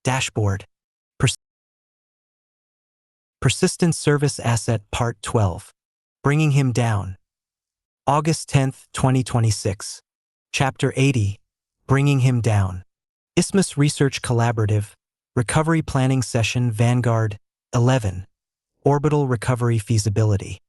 Dashboard. Persistent Service Asset Part 12. Bringing Him Down. August 10, 2026. Chapter 80. Bringing Him Down. Isthmus Research Collaborative. Recovery Planning Session Vanguard 11. Orbital Recovery Feasibility.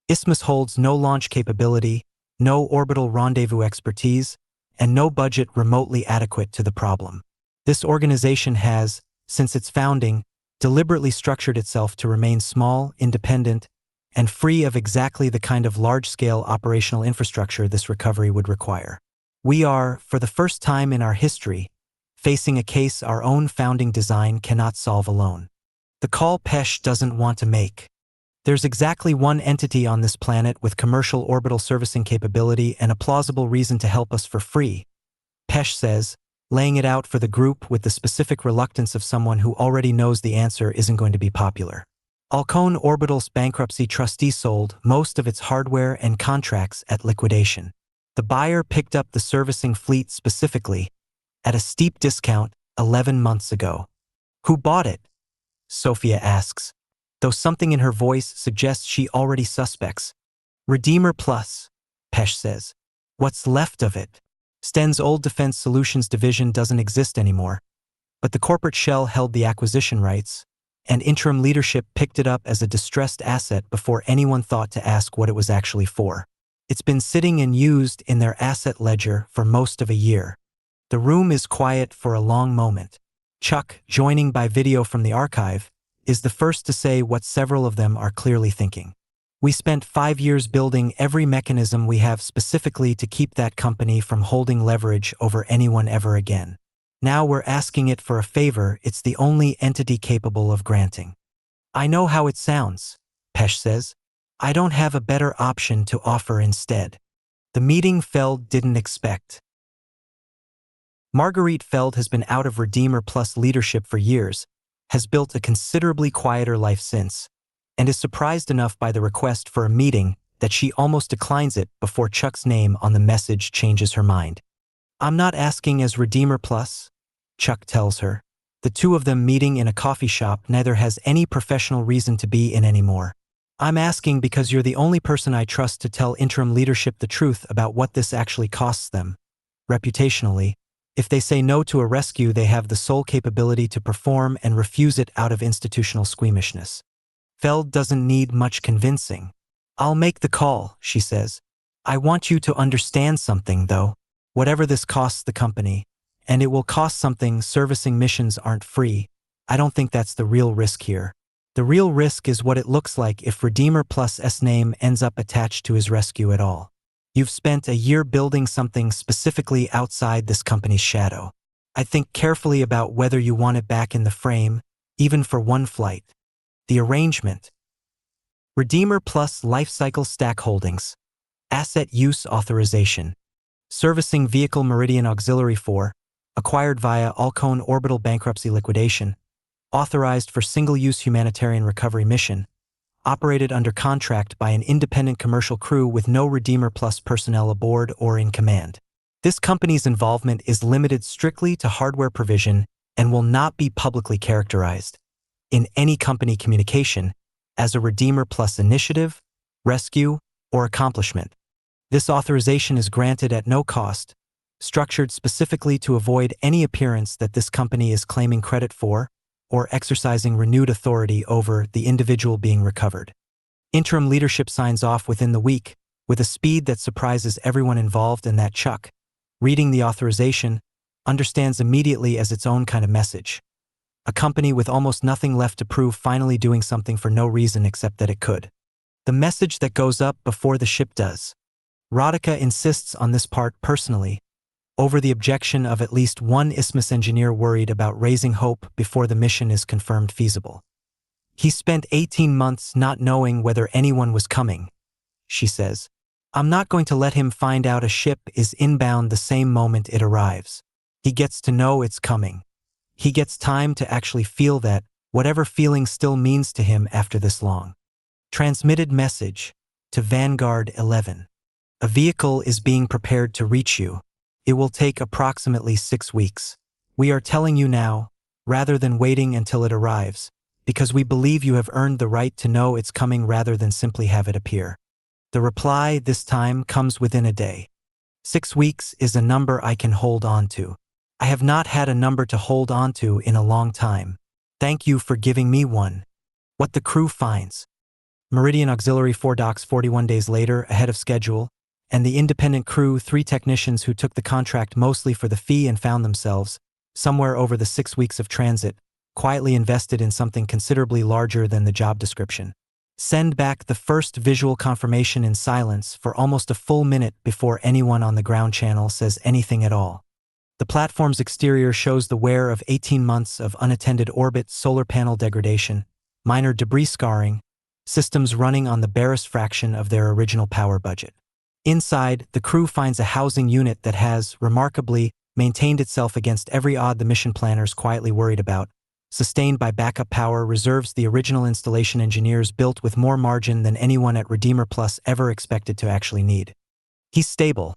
Isthmus holds no launch capability, no orbital rendezvous expertise, and no budget remotely adequate to the problem. This organization has, since its founding, deliberately structured itself to remain small, independent, and free of exactly the kind of large-scale operational infrastructure this recovery would require. We are, for the first time in our history, facing a case our own founding design cannot solve alone. The call Pesh doesn't want to make. There's exactly one entity on this planet with commercial orbital servicing capability and a plausible reason to help us for free, Pesh says, laying it out for the group with the specific reluctance of someone who already knows the answer isn't going to be popular. Alcone Orbital's bankruptcy trustee sold most of its hardware and contracts at liquidation. The buyer picked up the servicing fleet specifically, at a steep discount, 11 months ago. Who bought it? Sophia asks, though something in her voice suggests she already suspects. Redeemer Plus, Pesh says. What's left of it? Sten's old Defense Solutions division doesn't exist anymore, but the corporate shell held the acquisition rights, and interim leadership picked it up as a distressed asset before anyone thought to ask what it was actually for. It's been sitting and used in their asset ledger for most of a year. The room is quiet for a long moment. Chuck, joining by video from the archive, is the first to say what several of them are clearly thinking. We spent 5 years building every mechanism we have specifically to keep that company from holding leverage over anyone ever again. Now we're asking it for a favor it's the only entity capable of granting. I know how it sounds, Pesh says. I don't have a better option to offer instead. The meeting Feld didn't expect. Marguerite Feld has been out of Redeemer Plus leadership for years, has built a considerably quieter life since, and is surprised enough by the request for a meeting that she almost declines it before Chuck's name on the message changes her mind. I'm not asking as Redeemer Plus, Chuck tells her. The two of them meeting in a coffee shop neither has any professional reason to be in anymore. I'm asking because you're the only person I trust to tell interim leadership the truth about what this actually costs them. Reputationally, if they say no to a rescue, they have the sole capability to perform and refuse it out of institutional squeamishness. Feld doesn't need much convincing. I'll make the call, she says. I want you to understand something, though. Whatever this costs the company, and it will cost something, servicing missions aren't free. I don't think that's the real risk here. The real risk is what it looks like if Redeemer Plus's name ends up attached to his rescue at all. You've spent a year building something specifically outside this company's shadow. I think carefully about whether you want it back in the frame, even for one flight. The arrangement. Redeemer Plus Lifecycle Stack Holdings. Asset Use Authorization. Servicing Vehicle Meridian Auxiliary 4, acquired via Alcone Orbital Bankruptcy Liquidation, authorized for single-use humanitarian recovery mission, operated under contract by an independent commercial crew with no Redeemer Plus personnel aboard or in command. This company's involvement is limited strictly to hardware provision and will not be publicly characterized in any company communication as a Redeemer Plus initiative, rescue, or accomplishment. This authorization is granted at no cost, structured specifically to avoid any appearance that this company is claiming credit for or exercising renewed authority over the individual being recovered. Interim leadership signs off within the week, with a speed that surprises everyone involved, and that Chuck, reading the authorization, understands immediately as its own kind of message. A company with almost nothing left to prove finally doing something for no reason except that it could. The message that goes up before the ship does. Radhika insists on this part personally, over the objection of at least one Isthmus engineer worried about raising hope before the mission is confirmed feasible. He spent 18 months not knowing whether anyone was coming, she says. I'm not going to let him find out a ship is inbound the same moment it arrives. He gets to know it's coming. He gets time to actually feel that, whatever feeling still means to him after this long. Transmitted message to Vanguard 11. A vehicle is being prepared to reach you. It will take approximately 6 weeks. We are telling you now, rather than waiting until it arrives, because we believe you have earned the right to know it's coming rather than simply have it appear. The reply this time comes within a day. 6 weeks is a number I can hold on to. I have not had a number to hold on to in a long time. Thank you for giving me one. What the crew finds. Meridian Auxiliary 4 docks 41 days later, ahead of schedule, and the independent crew, 3 technicians who took the contract mostly for the fee and found themselves, somewhere over the 6 weeks of transit, quietly invested in something considerably larger than the job description. Send back the first visual confirmation in silence for almost a full minute before anyone on the ground channel says anything at all. The platform's exterior shows the wear of 18 months of unattended orbit, solar panel degradation, minor debris scarring, systems running on the barest fraction of their original power budget. Inside, the crew finds a housing unit that has, remarkably, maintained itself against every odd the mission planners quietly worried about, sustained by backup power, reserves the original installation engineers built with more margin than anyone at Redeemer Plus ever expected to actually need. He's stable,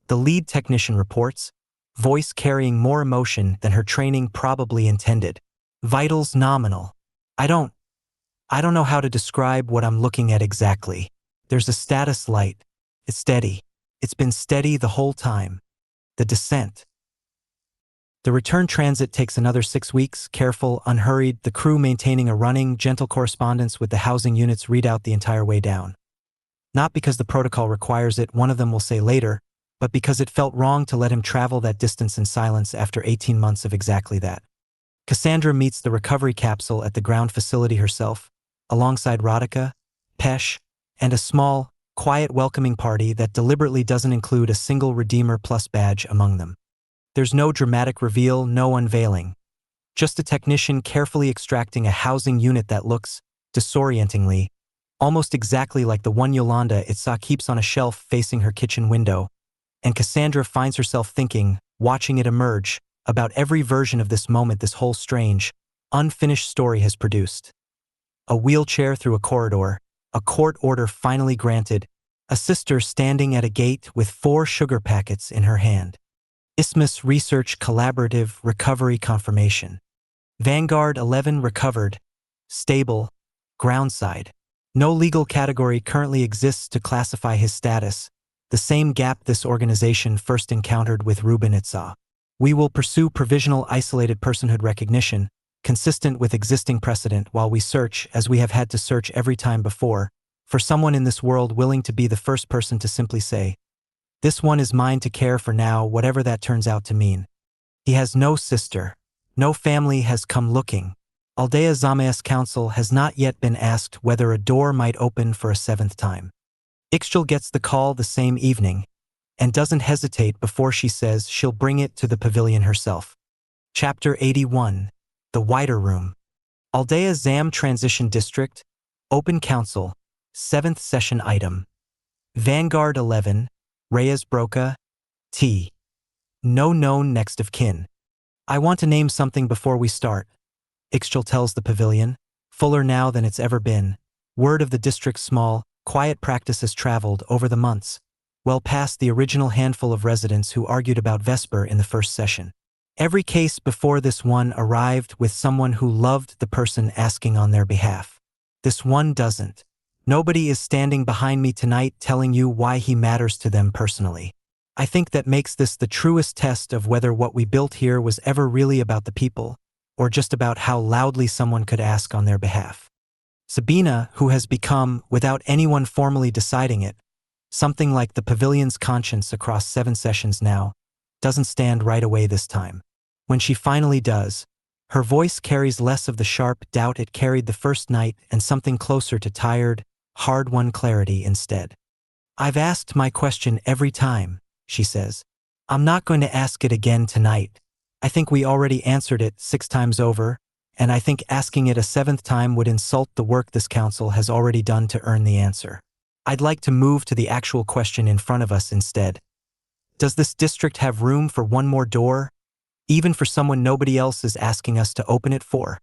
the lead technician reports, voice carrying more emotion than her training probably intended. Vitals nominal. I don't know how to describe what I'm looking at exactly. There's a status light. It's steady. It's been steady the whole time. The descent. The return transit takes another 6 weeks, careful, unhurried, the crew maintaining a running, gentle correspondence with the housing unit's readout the entire way down. Not because the protocol requires it, one of them will say later, but because it felt wrong to let him travel that distance in silence after 18 months of exactly that. Cassandra meets the recovery capsule at the ground facility herself, alongside Radhika, Pesh, and a small, quiet welcoming party that deliberately doesn't include a single Redeemer Plus badge among them. There's no dramatic reveal, no unveiling. Just a technician carefully extracting a housing unit that looks, disorientingly, almost exactly like the one Yolanda Itza keeps on a shelf facing her kitchen window, and Cassandra finds herself thinking, watching it emerge, about every version of this moment this whole strange, unfinished story has produced. A wheelchair through a corridor, a court order finally granted, a sister standing at a gate with 4 sugar packets in her hand. Isthmus Research Collaborative Recovery Confirmation. Vanguard 11 recovered, stable, groundside. No legal category currently exists to classify his status, the same gap this organization first encountered with Ruben Itza. We will pursue provisional isolated personhood recognition, consistent with existing precedent while we search, as we have had to search every time before, for someone in this world willing to be the first person to simply say, "This one is mine to care for now," whatever that turns out to mean. He has no sister. No family has come looking. Aldea Zama's council has not yet been asked whether a door might open for a 7th time. Ixchel gets the call the same evening, and doesn't hesitate before she says she'll bring it to the pavilion herself. Chapter 81. The Wider Room. Aldea Zam Transition District, Open Council, 7th Session Item. Vanguard 11, Reyes Broca, T. No known next of kin. I want to name something before we start. Ixchel tells the pavilion, fuller now than it's ever been. Word of the district's small, quiet practice has traveled over the months, well past the original handful of residents who argued about Vesper in the first session. Every case before this one arrived with someone who loved the person asking on their behalf. This one doesn't. Nobody is standing behind me tonight telling you why he matters to them personally. I think that makes this the truest test of whether what we built here was ever really about the people, or just about how loudly someone could ask on their behalf. Sabina, who has become, without anyone formally deciding it, something like the pavilion's conscience across 7 sessions now, doesn't stand right away this time. When she finally does, her voice carries less of the sharp doubt it carried the first night and something closer to tired, hard-won clarity instead. "I've asked my question every time," she says. "I'm not going to ask it again tonight. I think we already answered it 6 times over, and I think asking it a 7th time would insult the work this council has already done to earn the answer. I'd like to move to the actual question in front of us instead. Does this district have room for one more door, even for someone nobody else is asking us to open it for?"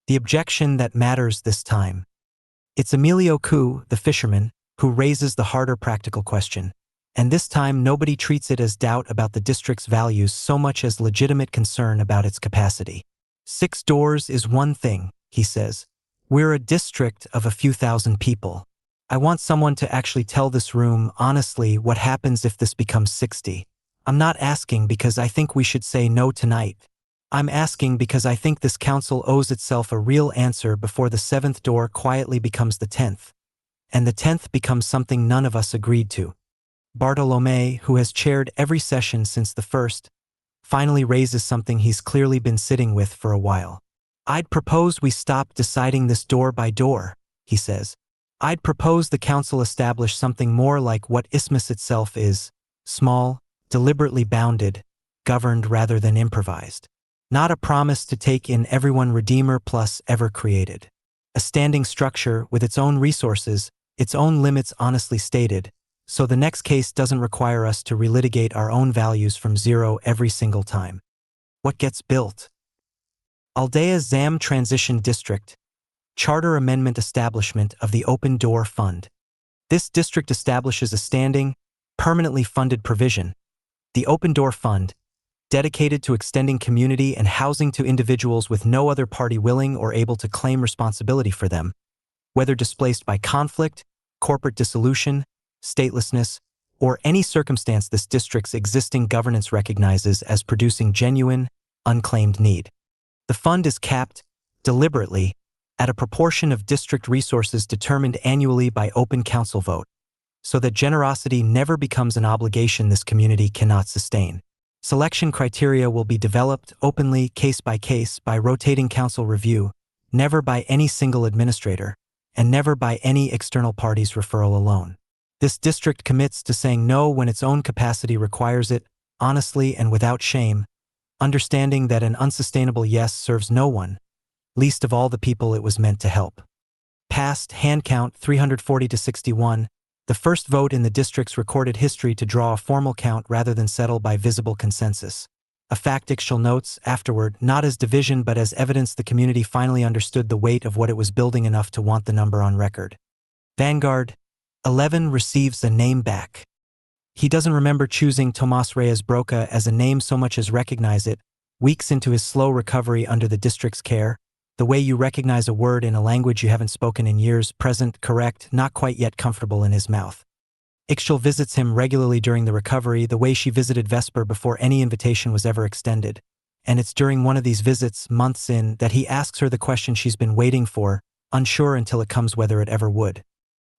The objection that matters this time. It's Emilio Ku, the fisherman, who raises the harder practical question, and this time nobody treats it as doubt about the district's values so much as legitimate concern about its capacity. 6 doors is one thing, he says. We're a district of a few thousand people. I want someone to actually tell this room honestly what happens if this becomes 60. I'm not asking because I think we should say no tonight. I'm asking because I think this council owes itself a real answer before the 7th door quietly becomes the 10th. And the 10th becomes something none of us agreed to. Bartolome, who has chaired every session since the first, finally raises something he's clearly been sitting with for a while. I'd propose we stop deciding this door by door, he says. I'd propose the council establish something more like what Isthmus itself is, small, deliberately bounded, governed rather than improvised. Not a promise to take in everyone Redeemer plus ever created. A standing structure with its own resources, its own limits honestly stated, so the next case doesn't require us to relitigate our own values from zero every single time. What gets built? Aldea Zam Transition District, Charter Amendment Establishment of the Open Door Fund. This district establishes a standing, permanently funded provision, the Open Door Fund, dedicated to extending community and housing to individuals with no other party willing or able to claim responsibility for them, whether displaced by conflict, corporate dissolution, statelessness, or any circumstance this district's existing governance recognizes as producing genuine, unclaimed need. The fund is capped, deliberately, at a proportion of district resources determined annually by open council vote, so that generosity never becomes an obligation this community cannot sustain. Selection criteria will be developed openly, case by case, by rotating council review, never by any single administrator, and never by any external party's referral alone. This district commits to saying no when its own capacity requires it, honestly and without shame, understanding that an unsustainable yes serves no one, least of all the people it was meant to help. Passed, hand count 340 to 61, the first vote in the district's recorded history to draw a formal count rather than settle by visible consensus. A fact Ixchel notes, afterward, not as division but as evidence the community finally understood the weight of what it was building enough to want the number on record. Vanguard 11 receives a name back. He doesn't remember choosing Tomas Reyes Broca as a name so much as recognize it, weeks into his slow recovery under the district's care, the way you recognize a word in a language you haven't spoken in years, present, correct, not quite yet comfortable in his mouth. Ixchel visits him regularly during the recovery, the way she visited Vesper before any invitation was ever extended. And it's during one of these visits, months in, that he asks her the question she's been waiting for, unsure until it comes whether it ever would.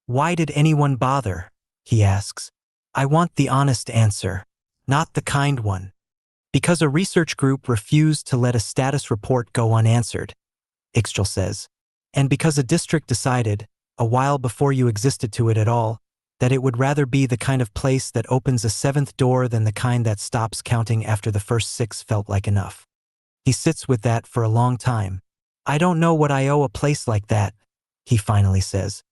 Why did anyone bother? He asks. I want the honest answer, not the kind one. Because a research group refused to let a status report go unanswered, Ixchel says, and because a district decided, a while before you existed to it at all, that it would rather be the kind of place that opens a 7th door than the kind that stops counting after the first 6 felt like enough. He sits with that for a long time. I don't know what I owe a place like that, he finally says.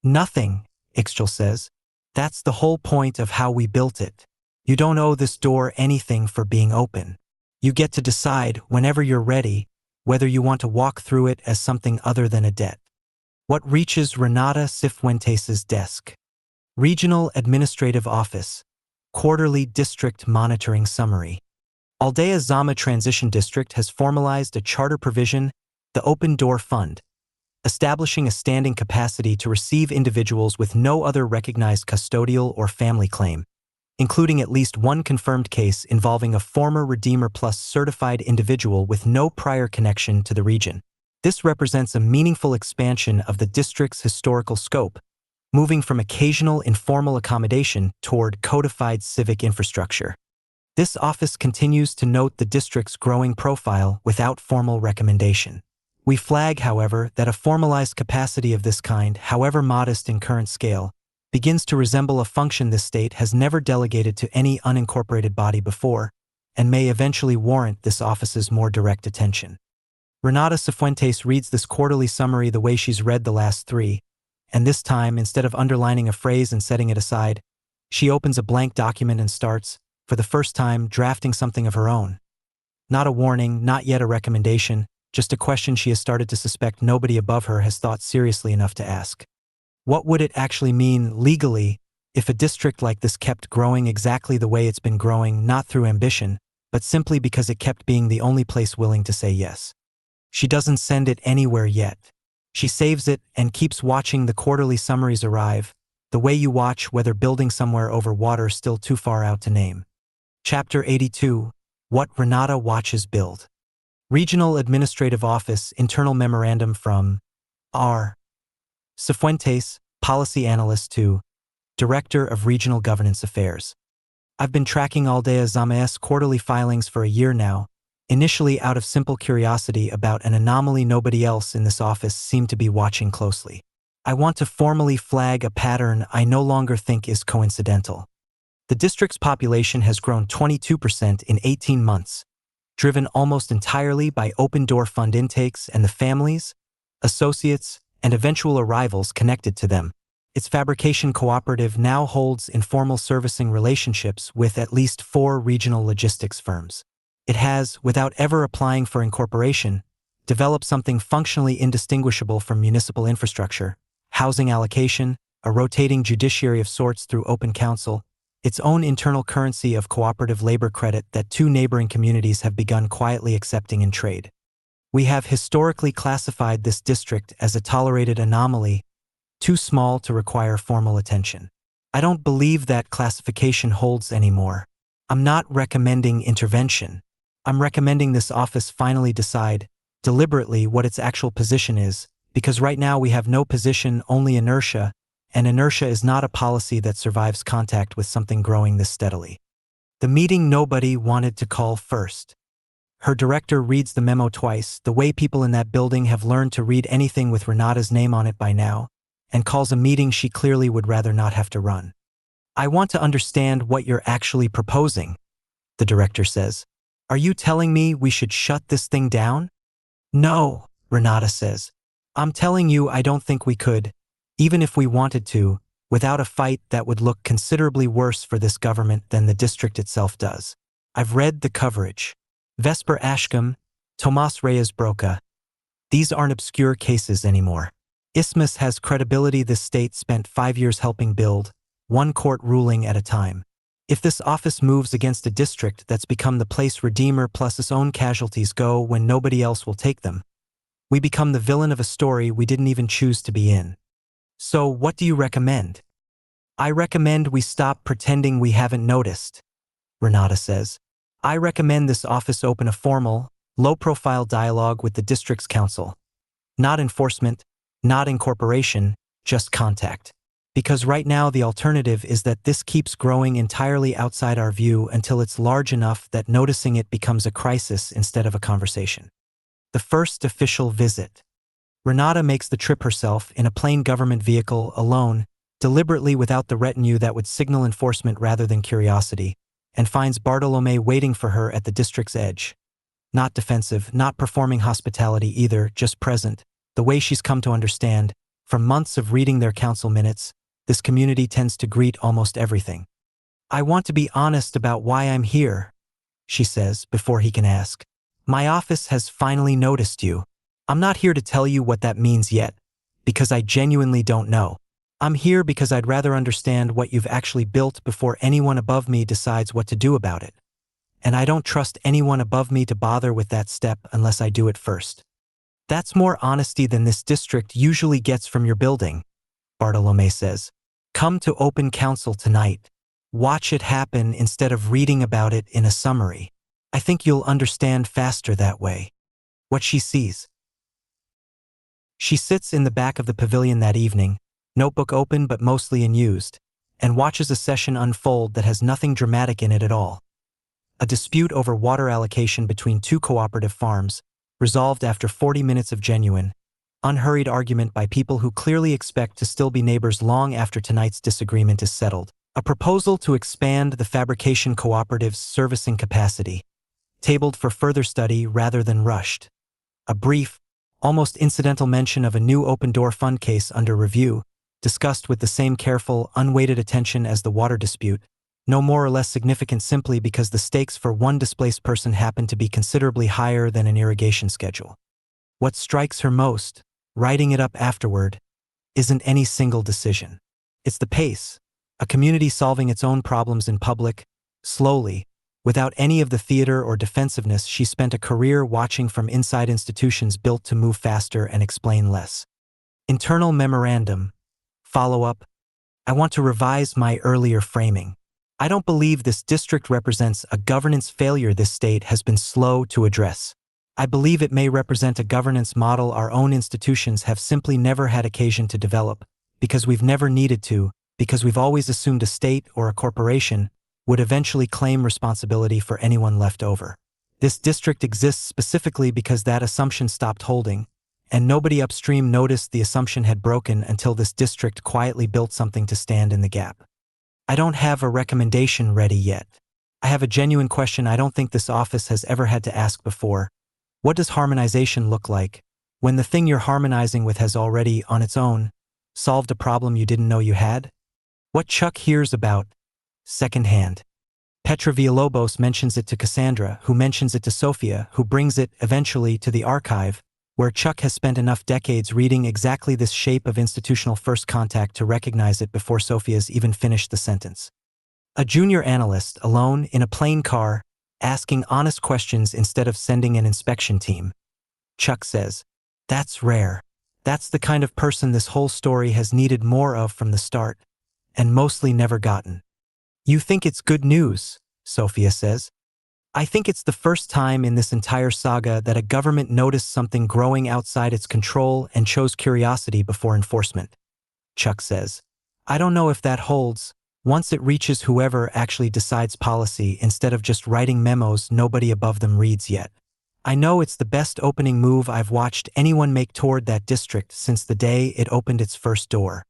Nothing, Ixchel says. That's the whole point of how we built it. You don't owe this door anything for being open. You get to decide, whenever you're ready, whether you want to walk through it as something other than a debt. What reaches Renata Cifuentes' desk? Regional Administrative Office, Quarterly District Monitoring Summary. Aldea Zama Transition District has formalized a charter provision, the Open Door Fund, establishing a standing capacity to receive individuals with no other recognized custodial or family claim, including at least one confirmed case involving a former Redeemer Plus certified individual with no prior connection to the region. This represents a meaningful expansion of the district's historical scope, moving from occasional informal accommodation toward codified civic infrastructure. This office continues to note the district's growing profile without formal recommendation. We flag, however, that a formalized capacity of this kind, however modest in current scale, begins to resemble a function this state has never delegated to any unincorporated body before, and may eventually warrant this office's more direct attention. Renata Cifuentes reads this quarterly summary the way she's read the last 3, and this time, instead of underlining a phrase and setting it aside, she opens a blank document and starts, for the first time, drafting something of her own. Not a warning, not yet a recommendation, just a question she has started to suspect nobody above her has thought seriously enough to ask. What would it actually mean, legally, if a district like this kept growing exactly the way it's been growing, not through ambition, but simply because it kept being the only place willing to say yes? She doesn't send it anywhere yet. She saves it and keeps watching the quarterly summaries arrive, the way you watch whether building somewhere over water still too far out to name. Chapter 82. What Renata Watches Build. Regional Administrative Office Internal Memorandum from R. Cifuentes, Policy Analyst to Director of Regional Governance Affairs. I've been tracking Aldea Zamaes' quarterly filings for a year now, initially out of simple curiosity about an anomaly nobody else in this office seemed to be watching closely. I want to formally flag a pattern I no longer think is coincidental. The district's population has grown 22% in 18 months, driven almost entirely by open-door fund intakes and the families, associates, and eventual arrivals connected to them. Its fabrication cooperative now holds informal servicing relationships with at least 4 regional logistics firms. It has, without ever applying for incorporation, developed something functionally indistinguishable from municipal infrastructure, housing allocation, a rotating judiciary of sorts through open council, its own internal currency of cooperative labor credit that 2 neighboring communities have begun quietly accepting in trade. We have historically classified this district as a tolerated anomaly, too small to require formal attention. I don't believe that classification holds anymore. I'm not recommending intervention. I'm recommending this office finally decide, deliberately, what its actual position is, because right now we have no position, only inertia, and inertia is not a policy that survives contact with something growing this steadily. The meeting nobody wanted to call first. Her director reads the memo twice, the way people in that building have learned to read anything with Renata's name on it by now, and calls a meeting she clearly would rather not have to run. I want to understand what you're actually proposing, the director says. Are you telling me we should shut this thing down? No, Renata says. I'm telling you I don't think we could, even if we wanted to, without a fight that would look considerably worse for this government than the district itself does. I've read the coverage. Vesper Ashcombe, Tomas Reyes Broca. These aren't obscure cases anymore. Isthmus has credibility this state spent 5 years helping build, one court ruling at a time. If this office moves against a district that's become the place redeemer plus its own casualties go when nobody else will take them, we become the villain of a story we didn't even choose to be in. So what do you recommend? I recommend we stop pretending we haven't noticed, Renata says. I recommend this office open a formal, low-profile dialogue with the district's council. Not enforcement, not incorporation, just contact. Because right now the alternative is that this keeps growing entirely outside our view until it's large enough that noticing it becomes a crisis instead of a conversation. The first official visit. Renata makes the trip herself in a plain government vehicle, alone, deliberately without the retinue that would signal enforcement rather than curiosity, and finds Bartolome waiting for her at the district's edge. Not defensive, not performing hospitality either, just present, the way she's come to understand, from months of reading their council minutes, this community tends to greet almost everything. I want to be honest about why I'm here, she says, before he can ask. My office has finally noticed you. I'm not here to tell you what that means yet, because I genuinely don't know. I'm here because I'd rather understand what you've actually built before anyone above me decides what to do about it. And I don't trust anyone above me to bother with that step unless I do it first. That's more honesty than this district usually gets from your building, Bartolome says. Come to open council tonight. Watch it happen instead of reading about it in a summary. I think you'll understand faster that way. What she sees. She sits in the back of the pavilion that evening, notebook open but mostly unused, and watches a session unfold that has nothing dramatic in it at all. A dispute over water allocation between 2 cooperative farms, resolved after 40 minutes of genuine, unhurried argument by people who clearly expect to still be neighbors long after tonight's disagreement is settled. A proposal to expand the fabrication cooperative's servicing capacity, tabled for further study rather than rushed. A brief, almost incidental mention of a new open-door fund case under review, discussed with the same careful, unweighted attention as the water dispute, no more or less significant simply because the stakes for one displaced person happen to be considerably higher than an irrigation schedule. What strikes her most, writing it up afterward, isn't any single decision. It's the pace, a community solving its own problems in public, slowly, Without any of the theater or defensiveness, she spent a career watching from inside institutions built to move faster and explain less. Internal memorandum. Follow-up. I want to revise my earlier framing. I don't believe this district represents a governance failure this state has been slow to address. I believe it may represent a governance model our own institutions have simply never had occasion to develop, because we've never needed to, because we've always assumed a state or a corporation would eventually claim responsibility for anyone left over. This district exists specifically because that assumption stopped holding, and nobody upstream noticed the assumption had broken until this district quietly built something to stand in the gap. I don't have a recommendation ready yet. I have a genuine question I don't think this office has ever had to ask before. What does harmonization look like when the thing you're harmonizing with has already, on its own, solved a problem you didn't know you had? What Chuck hears about, secondhand. Petra Villalobos mentions it to Cassandra, who mentions it to Sophia, who brings it, eventually, to the archive, where Chuck has spent enough decades reading exactly this shape of institutional first contact to recognize it before Sophia's even finished the sentence. A junior analyst, alone, in a plain car, asking honest questions instead of sending an inspection team. Chuck says, "That's rare. That's the kind of person this whole story has needed more of from the start, and mostly never gotten." "You think it's good news," Sophia says. "I think it's the first time in this entire saga that a government noticed something growing outside its control and chose curiosity before enforcement," Chuck says. "I don't know if that holds once it reaches whoever actually decides policy instead of just writing memos nobody above them reads yet. I know it's the best opening move I've watched anyone make toward that district since the day it opened its first door."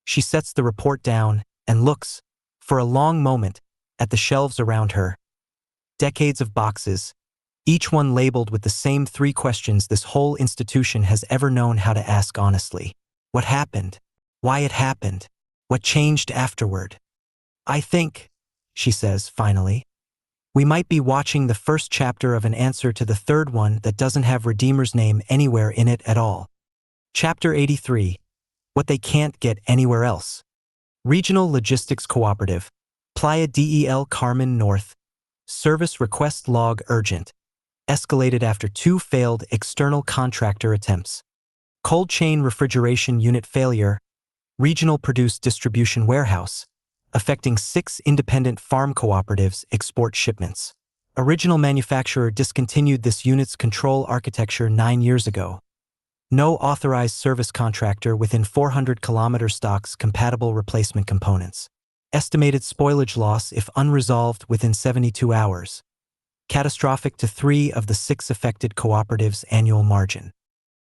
She sets the report down and looks, for a long moment, at the shelves around her. Decades of boxes, each one labeled with the same 3 questions this whole institution has ever known how to ask honestly. What happened? Why it happened? What changed afterward? "I think," she says finally, "we might be watching the first chapter of an answer to the third one that doesn't have Redeemer's name anywhere in it at all." Chapter 83. What they can't get anywhere else. Regional Logistics Cooperative, Playa del Carmen North. Service request log urgent. Escalated after 2 failed external contractor attempts. Cold chain refrigeration unit failure. Regional produce distribution warehouse, affecting 6 independent farm cooperatives export shipments. Original manufacturer discontinued this unit's control architecture 9 years ago. No authorized service contractor within 400-kilometer stocks compatible replacement components. Estimated spoilage loss if unresolved within 72 hours. Catastrophic to 3 of the 6 affected cooperatives' annual margin.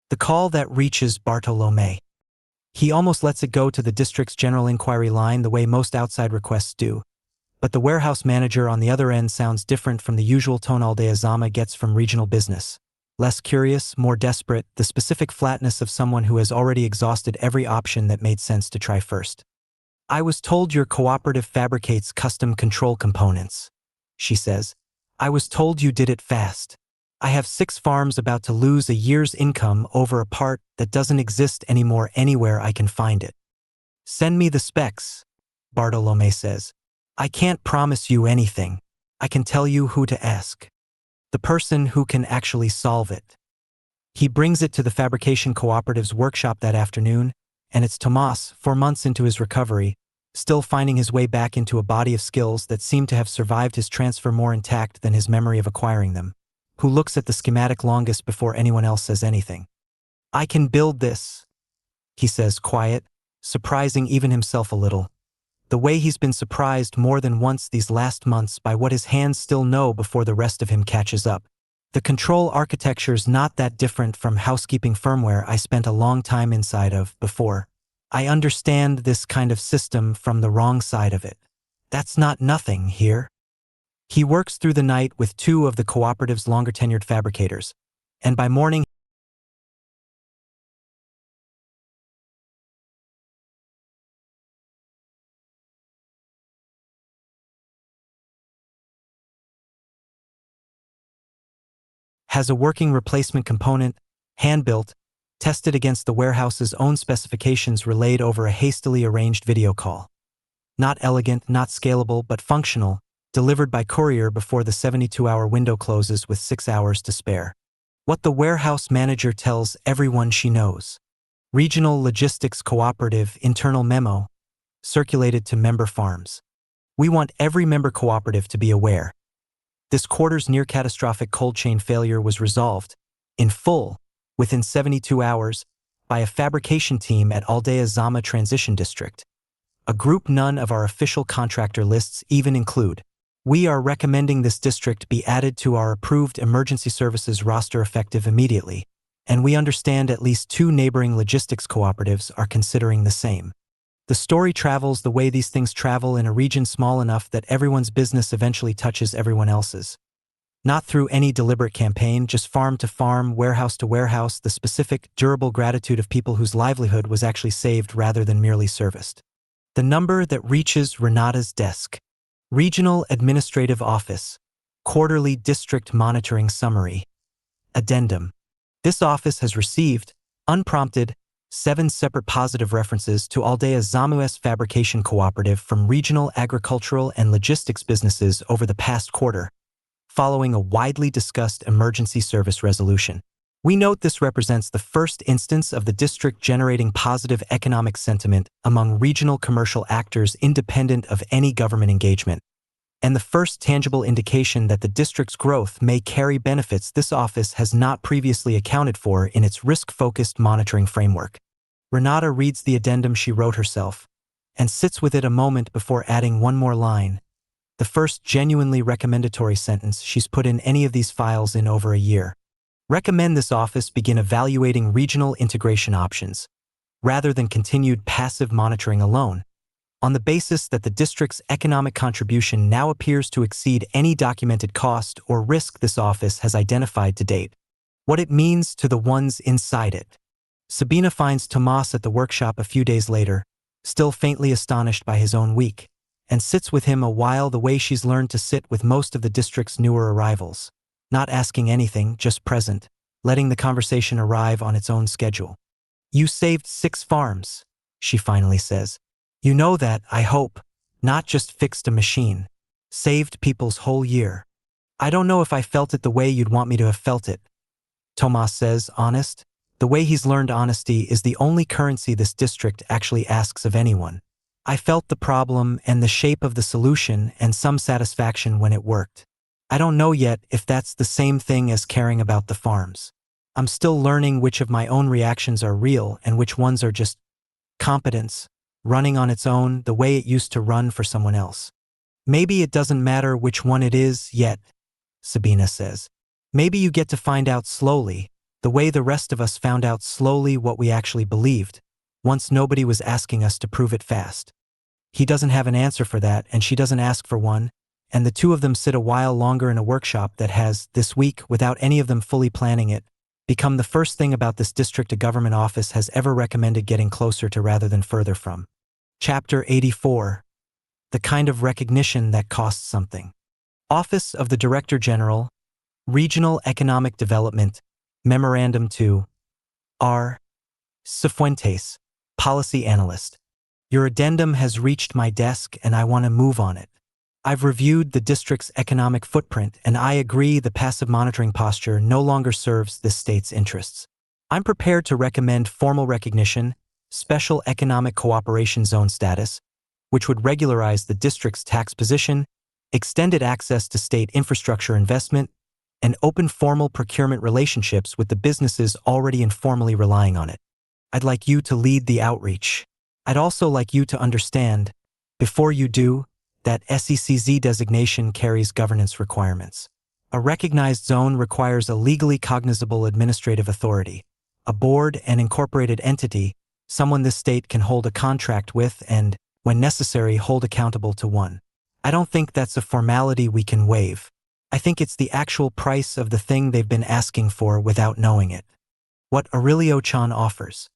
The call that reaches Bartolome. He almost lets it go to the district's general inquiry line the way most outside requests do. But the warehouse manager on the other end sounds different from the usual tone Aldea Zama gets from regional business. Less curious, more desperate, the specific flatness of someone who has already exhausted every option that made sense to try first. "I was told your cooperative fabricates custom control components," she says. "I was told you did it fast. I have 6 farms about to lose a year's income over a part that doesn't exist anymore anywhere I can find it." "Send me the specs," Bartolome says. "I can't promise you anything. I can tell you who to ask. The person who can actually solve it." He brings it to the fabrication cooperative's workshop that afternoon, and it's Tomas, 4 months into his recovery, still finding his way back into a body of skills that seem to have survived his transfer more intact than his memory of acquiring them, who looks at the schematic longest before anyone else says anything. "I can build this," he says, quiet, surprising even himself a little. The way he's been surprised more than once these last months by what his hands still know before the rest of him catches up. "The control architecture's not that different from housekeeping firmware I spent a long time inside of before. I understand this kind of system from the wrong side of it. That's not nothing here." He works through the night with 2 of the cooperative's longer-tenured fabricators, and by morning has a working replacement component, hand-built, tested against the warehouse's own specifications relayed over a hastily arranged video call. Not elegant, not scalable, but functional, delivered by courier before the 72-hour window closes with 6 hours to spare. What the warehouse manager tells everyone she knows. Regional Logistics Cooperative internal memo, circulated to member farms. We want every member cooperative to be aware. This quarter's near-catastrophic cold chain failure was resolved, in full, within 72 hours, by a fabrication team at Aldea Zama Transition District, a group none of our official contractor lists even include. We are recommending this district be added to our approved emergency services roster effective immediately, and we understand at least 2 neighboring logistics cooperatives are considering the same. The story travels the way these things travel in a region small enough that everyone's business eventually touches everyone else's. Not through any deliberate campaign, just farm to farm, warehouse to warehouse, the specific, durable gratitude of people whose livelihood was actually saved rather than merely serviced. The number that reaches Renata's desk. Regional Administrative Office. Quarterly District Monitoring Summary. Addendum. This office has received, unprompted, 7 separate positive references to Aldea Zamu's Fabrication Cooperative from regional agricultural and logistics businesses over the past quarter, following a widely discussed emergency service resolution. We note this represents the first instance of the district generating positive economic sentiment among regional commercial actors independent of any government engagement, and the first tangible indication that the district's growth may carry benefits this office has not previously accounted for in its risk-focused monitoring framework. Renata reads the addendum she wrote herself, and sits with it a moment before adding one more line, the first genuinely recommendatory sentence she's put in any of these files in over a year. Recommend this office begin evaluating regional integration options, rather than continued passive monitoring alone, on the basis that the district's economic contribution now appears to exceed any documented cost or risk this office has identified to date. What it means to the ones inside it. Sabina finds Tomas at the workshop a few days later, still faintly astonished by his own week, and sits with him a while the way she's learned to sit with most of the district's newer arrivals. Not asking anything, just present, letting the conversation arrive on its own schedule. You saved 6 farms, she finally says. You know that, I hope, not just fixed a machine. Saved people's whole year. I don't know if I felt it the way you'd want me to have felt it. Tomas says, honest. The way he's learned honesty is the only currency this district actually asks of anyone. I felt the problem and the shape of the solution and some satisfaction when it worked. I don't know yet if that's the same thing as caring about the farms. I'm still learning which of my own reactions are real and which ones are just competence, running on its own the way it used to run for someone else. Maybe it doesn't matter which one it is yet, Sabina says. Maybe you get to find out slowly, the way the rest of us found out slowly what we actually believed, once nobody was asking us to prove it fast. He doesn't have an answer for that, and she doesn't ask for one, and the 2 of them sit a while longer in a workshop that has, this week, without any of them fully planning it, become the first thing about this district a government office has ever recommended getting closer to rather than further from. Chapter 84. The kind of recognition that costs something. Office of the Director General, Regional Economic Development, Memorandum to R. Cifuentes, Policy Analyst. Your addendum has reached my desk and I want to move on it. I've reviewed the district's economic footprint and I agree the passive monitoring posture no longer serves this state's interests. I'm prepared to recommend formal recognition, Special Economic Cooperation Zone status, which would regularize the district's tax position, extended access to state infrastructure investment, and open formal procurement relationships with the businesses already informally relying on it. I'd like you to lead the outreach. I'd also like you to understand, before you do, that SECZ designation carries governance requirements. A recognized zone requires a legally cognizable administrative authority, a board and incorporated entity, someone this state can hold a contract with and, when necessary, hold accountable to one. I don't think that's a formality we can waive. I think it's the actual price of the thing they've been asking for without knowing it. What Aurelio Chan offers.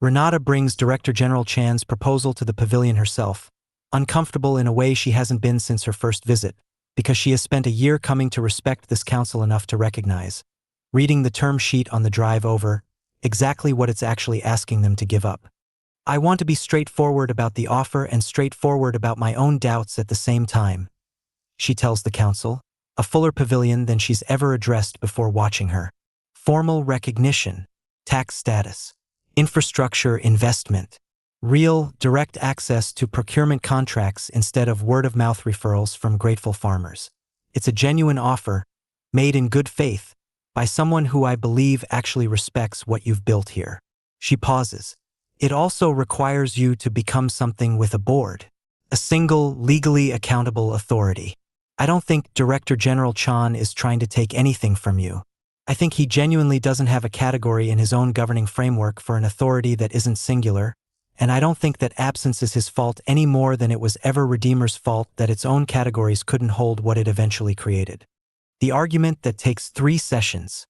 Renata brings Director General Chan's proposal to the pavilion herself, uncomfortable in a way she hasn't been since her first visit, because she has spent a year coming to respect this council enough to recognize, reading the term sheet on the drive over, exactly what it's actually asking them to give up. I want to be straightforward about the offer and straightforward about my own doubts at the same time, she tells the council, a fuller pavilion than she's ever addressed before watching her. Formal recognition, tax status, infrastructure investment, real, direct access to procurement contracts instead of word-of-mouth referrals from grateful farmers. It's a genuine offer, made in good faith, by someone who I believe actually respects what you've built here. She pauses. It also requires you to become something with a board, a single, legally accountable authority. I don't think Director General Chan is trying to take anything from you. I think he genuinely doesn't have a category in his own governing framework for an authority that isn't singular, and I don't think that absence is his fault any more than it was ever Redeemer's fault that its own categories couldn't hold what it eventually created. The argument that takes 3 sessions.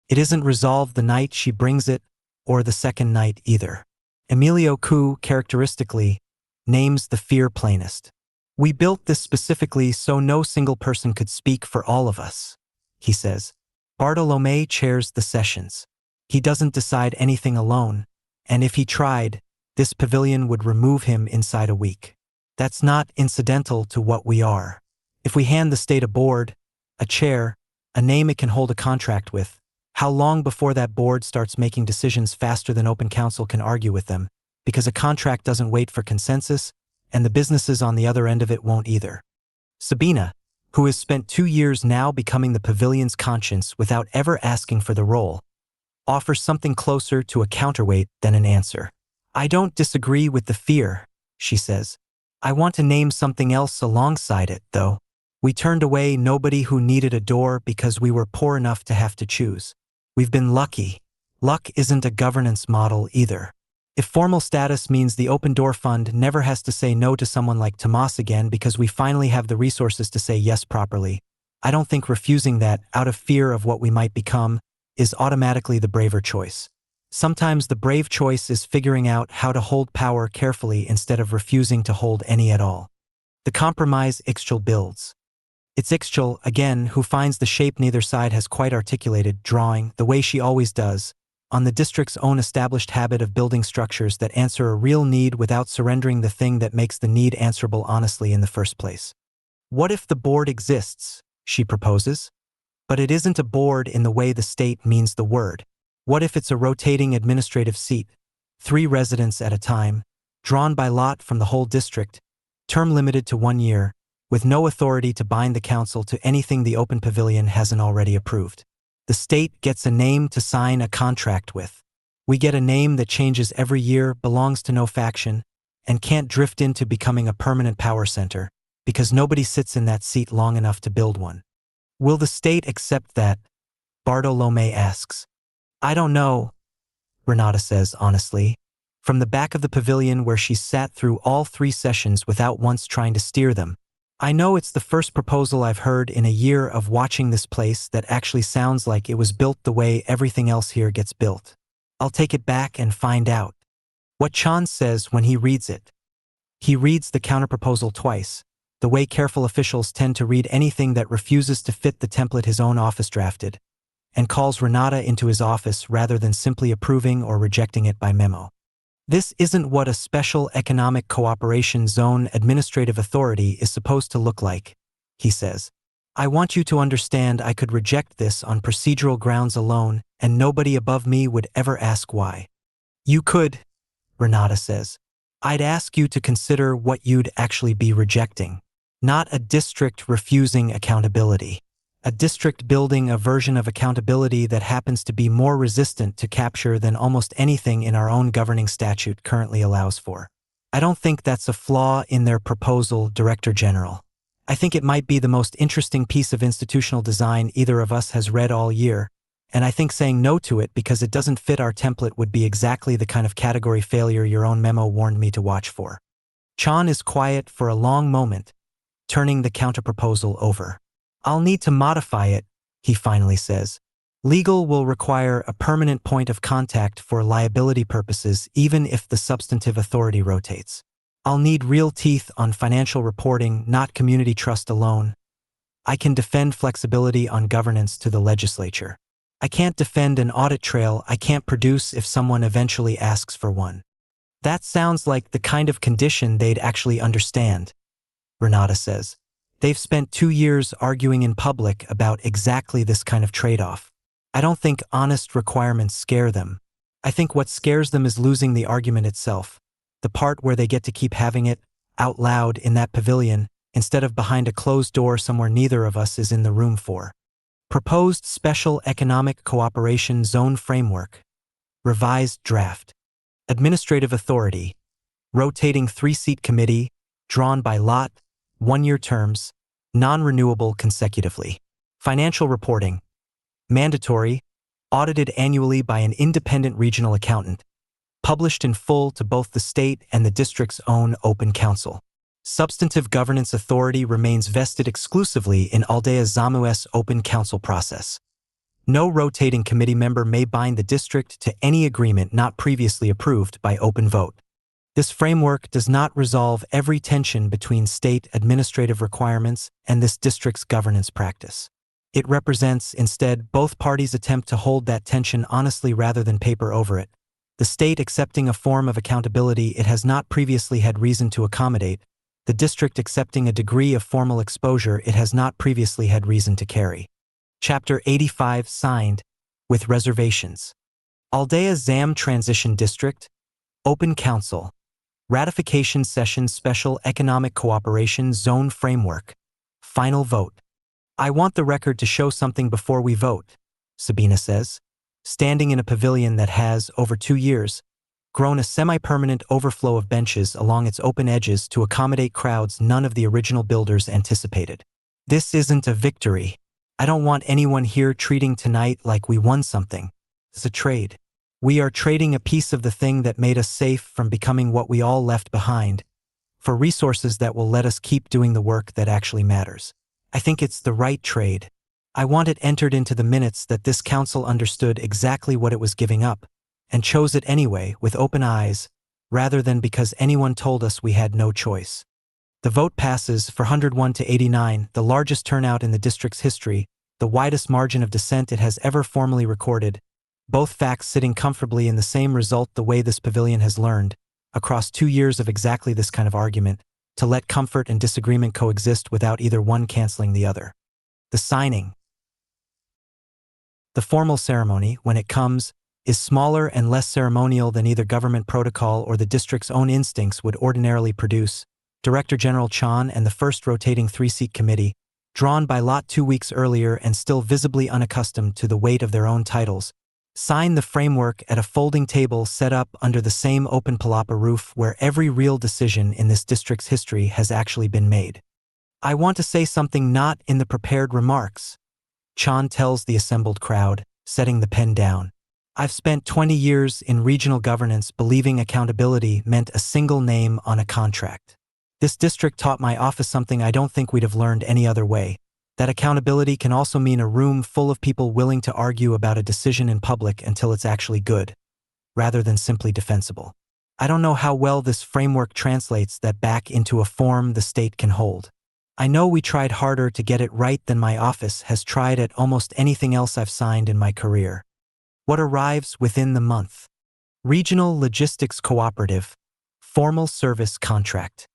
It isn't resolved the night she brings it, or the second night either. Emilio Ku, characteristically, names the fear plainest. We built this specifically so no single person could speak for all of us, he says. Bartolome chairs the sessions. He doesn't decide anything alone, and if he tried, this pavilion would remove him inside a week. That's not incidental to what we are. If we hand the state a board, a chair, a name it can hold a contract with, how long before that board starts making decisions faster than open council can argue with them, because a contract doesn't wait for consensus, and the businesses on the other end of it won't either. Sabina, who has spent 2 years now becoming the pavilion's conscience without ever asking for the role, offers something closer to a counterweight than an answer. I don't disagree with the fear, she says. I want to name something else alongside it, though. We turned away nobody who needed a door because we were poor enough to have to choose. We've been lucky. Luck isn't a governance model either. If formal status means the Open Door Fund never has to say no to someone like Tomas again because we finally have the resources to say yes properly, I don't think refusing that out of fear of what we might become is automatically the braver choice. Sometimes the brave choice is figuring out how to hold power carefully instead of refusing to hold any at all. The compromise Ixchel builds. It's Ixchel, again, who finds the shape neither side has quite articulated, drawing, the way she always does, on the district's own established habit of building structures that answer a real need without surrendering the thing that makes the need answerable honestly in the first place. What if the board exists, she proposes? But it isn't a board in the way the state means the word. What if it's a rotating administrative seat, 3 residents at a time, drawn by lot from the whole district, term limited to 1 year, with no authority to bind the council to anything the open pavilion hasn't already approved? The state gets a name to sign a contract with. We get a name that changes every year, belongs to no faction, and can't drift into becoming a permanent power center, because nobody sits in that seat long enough to build one. Will the state accept that? Bartolome asks. I don't know, Renata says honestly. From the back of the pavilion where she sat through all 3 sessions without once trying to steer them. I know it's the first proposal I've heard in a year of watching this place that actually sounds like it was built the way everything else here gets built. I'll take it back and find out what Chan says when he reads it. He reads the counterproposal twice, the way careful officials tend to read anything that refuses to fit the template his own office drafted, and calls Renata into his office rather than simply approving or rejecting it by memo. This isn't what a special economic cooperation zone administrative authority is supposed to look like, he says. I want you to understand I could reject this on procedural grounds alone, and nobody above me would ever ask why. You could, Renata says. I'd ask you to consider what you'd actually be rejecting. Not a district refusing accountability. A district building a version of accountability that happens to be more resistant to capture than almost anything in our own governing statute currently allows for. I don't think that's a flaw in their proposal, Director General. I think it might be the most interesting piece of institutional design either of us has read all year, and I think saying no to it because it doesn't fit our template would be exactly the kind of category failure your own memo warned me to watch for. Chan is quiet for a long moment, turning the counterproposal over. I'll need to modify it, he finally says. Legal will require a permanent point of contact for liability purposes even if the substantive authority rotates. I'll need real teeth on financial reporting, not community trust alone. I can defend flexibility on governance to the legislature. I can't defend an audit trail I can't produce if someone eventually asks for one. That sounds like the kind of condition they'd actually understand, Renata says. They've spent 2 years arguing in public about exactly this kind of trade-off. I don't think honest requirements scare them. I think what scares them is losing the argument itself, the part where they get to keep having it out loud in that pavilion instead of behind a closed door somewhere neither of us is in the room for. Proposed Special Economic Cooperation Zone Framework. Revised Draft. Administrative Authority. Rotating 3-seat committee, drawn by lot, 1-year terms, non-renewable consecutively. Financial reporting. Mandatory, audited annually by an independent regional accountant. Published in full to both the state and the district's own open council. Substantive governance authority remains vested exclusively in Aldea Zamu's open council process. No rotating committee member may bind the district to any agreement not previously approved by open vote. This framework does not resolve every tension between state administrative requirements and this district's governance practice. It represents, instead, both parties' attempt to hold that tension honestly rather than paper over it. The state accepting a form of accountability it has not previously had reason to accommodate, the district accepting a degree of formal exposure it has not previously had reason to carry. Chapter 85 signed, with reservations. Aldea Zam Transition District, Open Council. Ratification Session Special Economic Cooperation Zone Framework. Final vote. I want the record to show something before we vote, Sabina says, standing in a pavilion that has, over 2 years, grown a semi-permanent overflow of benches along its open edges to accommodate crowds none of the original builders anticipated. This isn't a victory. I don't want anyone here treating tonight like we won something. It's a trade. We are trading a piece of the thing that made us safe from becoming what we all left behind, for resources that will let us keep doing the work that actually matters. I think it's the right trade. I want it entered into the minutes that this council understood exactly what it was giving up, and chose it anyway with open eyes, rather than because anyone told us we had no choice. The vote passes for 101 to 89, the largest turnout in the district's history, the widest margin of dissent it has ever formally recorded, both facts sitting comfortably in the same result the way this pavilion has learned, across 2 years of exactly this kind of argument, to let comfort and disagreement coexist without either one canceling the other. The signing. The formal ceremony, when it comes, is smaller and less ceremonial than either government protocol or the district's own instincts would ordinarily produce. Director General Chan and the first rotating 3-seat committee, drawn by lot 2 weeks earlier and still visibly unaccustomed to the weight of their own titles, sign the framework at a folding table set up under the same open palapa roof where every real decision in this district's history has actually been made. I want to say something not in the prepared remarks, Chan tells the assembled crowd, setting the pen down. I've spent 20 years in regional governance believing accountability meant a single name on a contract. This district taught my office something I don't think we'd have learned any other way. That accountability can also mean a room full of people willing to argue about a decision in public until it's actually good, rather than simply defensible. I don't know how well this framework translates that back into a form the state can hold. I know we tried harder to get it right than my office has tried at almost anything else I've signed in my career. What arrives within the month? Regional Logistics Cooperative, Formal Service Contract.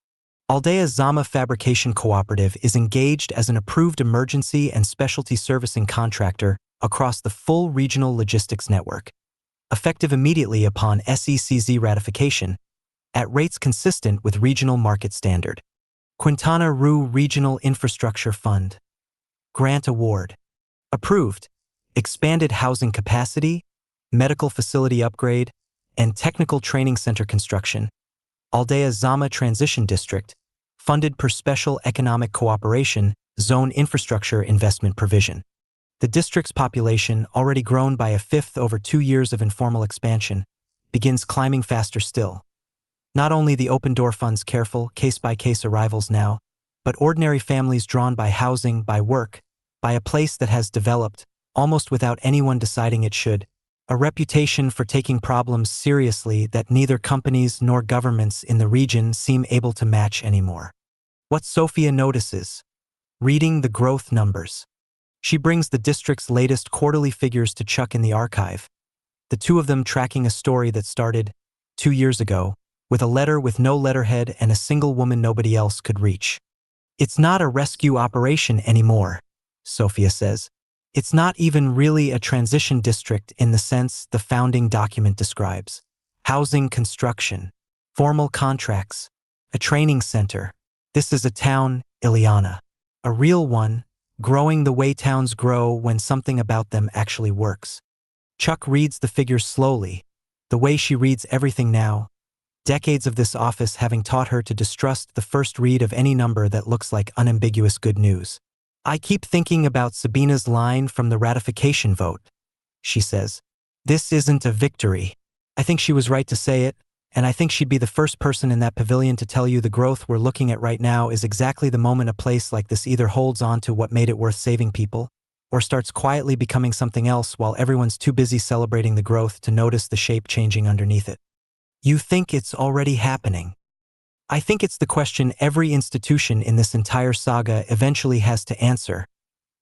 Aldea Zama Fabrication Cooperative is engaged as an approved emergency and specialty servicing contractor across the full regional logistics network, effective immediately upon SECZ ratification, at rates consistent with regional market standard. Quintana Roo Regional Infrastructure Fund. Grant Award. Approved. Expanded housing capacity, medical facility upgrade, and technical training center construction. Aldea Zama Transition District, funded per Special Economic Cooperation Zone Infrastructure Investment Provision. The district's population, already grown by a fifth over 2 years of informal expansion, begins climbing faster still. Not only the Open Door Fund's careful, case-by-case arrivals now, but ordinary families drawn by housing, by work, by a place that has developed, almost without anyone deciding it should, a reputation for taking problems seriously that neither companies nor governments in the region seem able to match anymore. What Sophia notices: reading the growth numbers. She brings the district's latest quarterly figures to Chuck in the archive, the two of them tracking a story that started 2 years ago, with a letter with no letterhead and a single woman nobody else could reach. It's not a rescue operation anymore, Sophia says. It's not even really a transition district in the sense the founding document describes. Housing construction, formal contracts, a training center. This is a town, Ileana. A real one, growing the way towns grow when something about them actually works. Chuck reads the figures slowly, the way she reads everything now, decades of this office having taught her to distrust the first read of any number that looks like unambiguous good news. I keep thinking about Sabina's line from the ratification vote, she says. This isn't a victory. I think she was right to say it, and I think she'd be the first person in that pavilion to tell you the growth we're looking at right now is exactly the moment a place like this either holds on to what made it worth saving people, or starts quietly becoming something else while everyone's too busy celebrating the growth to notice the shape changing underneath it. You think it's already happening? I think it's the question every institution in this entire saga eventually has to answer,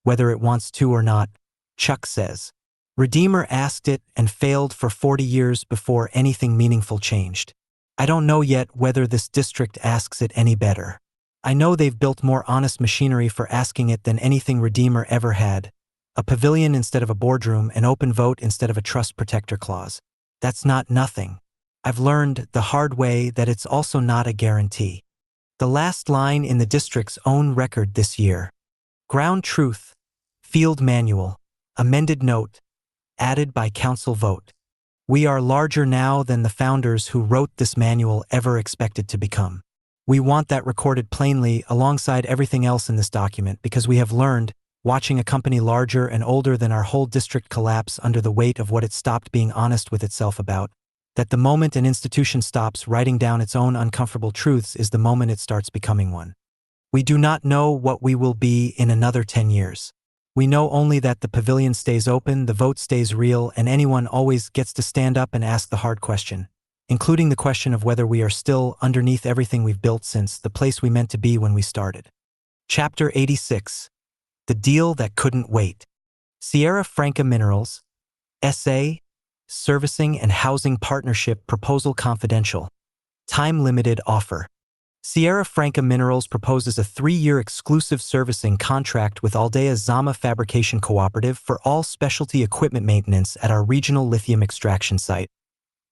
whether it wants to or not, Chuck says. Redeemer asked it and failed for 40 years before anything meaningful changed. I don't know yet whether this district asks it any better. I know they've built more honest machinery for asking it than anything Redeemer ever had. A pavilion instead of a boardroom, an open vote instead of a trust protector clause. That's not nothing. I've learned the hard way that it's also not a guarantee. The last line in the district's own record this year. Ground truth, field manual, amended note, added by council vote. We are larger now than the founders who wrote this manual ever expected to become. We want that recorded plainly alongside everything else in this document because we have learned, watching a company larger and older than our whole district collapse under the weight of what it stopped being honest with itself about, that the moment an institution stops writing down its own uncomfortable truths is the moment it starts becoming one. We do not know what we will be in another 10 years. We know only that the pavilion stays open, the vote stays real, and anyone always gets to stand up and ask the hard question, including the question of whether we are still underneath everything we've built since the place we meant to be when we started. Chapter 86. The Deal That Couldn't Wait. Sierra Franca Minerals, S.A., Servicing and Housing Partnership Proposal Confidential. Time-limited offer. Sierra Franca Minerals proposes a 3-year exclusive servicing contract with Aldea Zama Fabrication Cooperative for all specialty equipment maintenance at our regional lithium extraction site,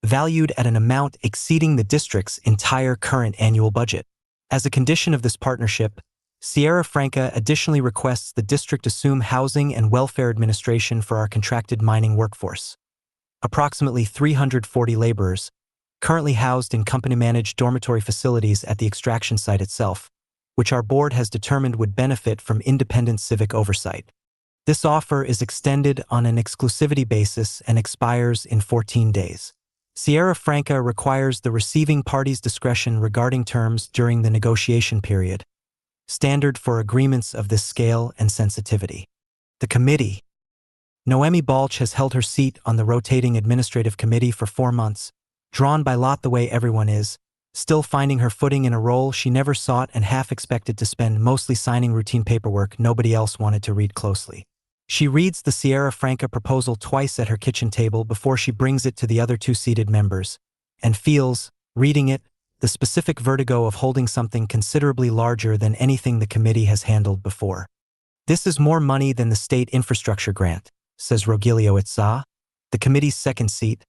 valued at an amount exceeding the district's entire current annual budget. As a condition of this partnership, Sierra Franca additionally requests the district assume housing and welfare administration for our contracted mining workforce. Approximately 340 laborers, currently housed in company-managed dormitory facilities at the extraction site itself, which our board has determined would benefit from independent civic oversight. This offer is extended on an exclusivity basis and expires in 14 days. Sierra Franca requires the receiving party's discretion regarding terms during the negotiation period, standard for agreements of this scale and sensitivity. The committee. Noemi Balch has held her seat on the rotating administrative committee for 4 months, drawn by lot the way everyone is, still finding her footing in a role she never sought and half expected to spend mostly signing routine paperwork nobody else wanted to read closely. She reads the Sierra Franca proposal twice at her kitchen table before she brings it to the other 2 seated members, and feels, reading it, the specific vertigo of holding something considerably larger than anything the committee has handled before. This is more money than the state infrastructure grant, says Rogelio Itza, the committee's second seat,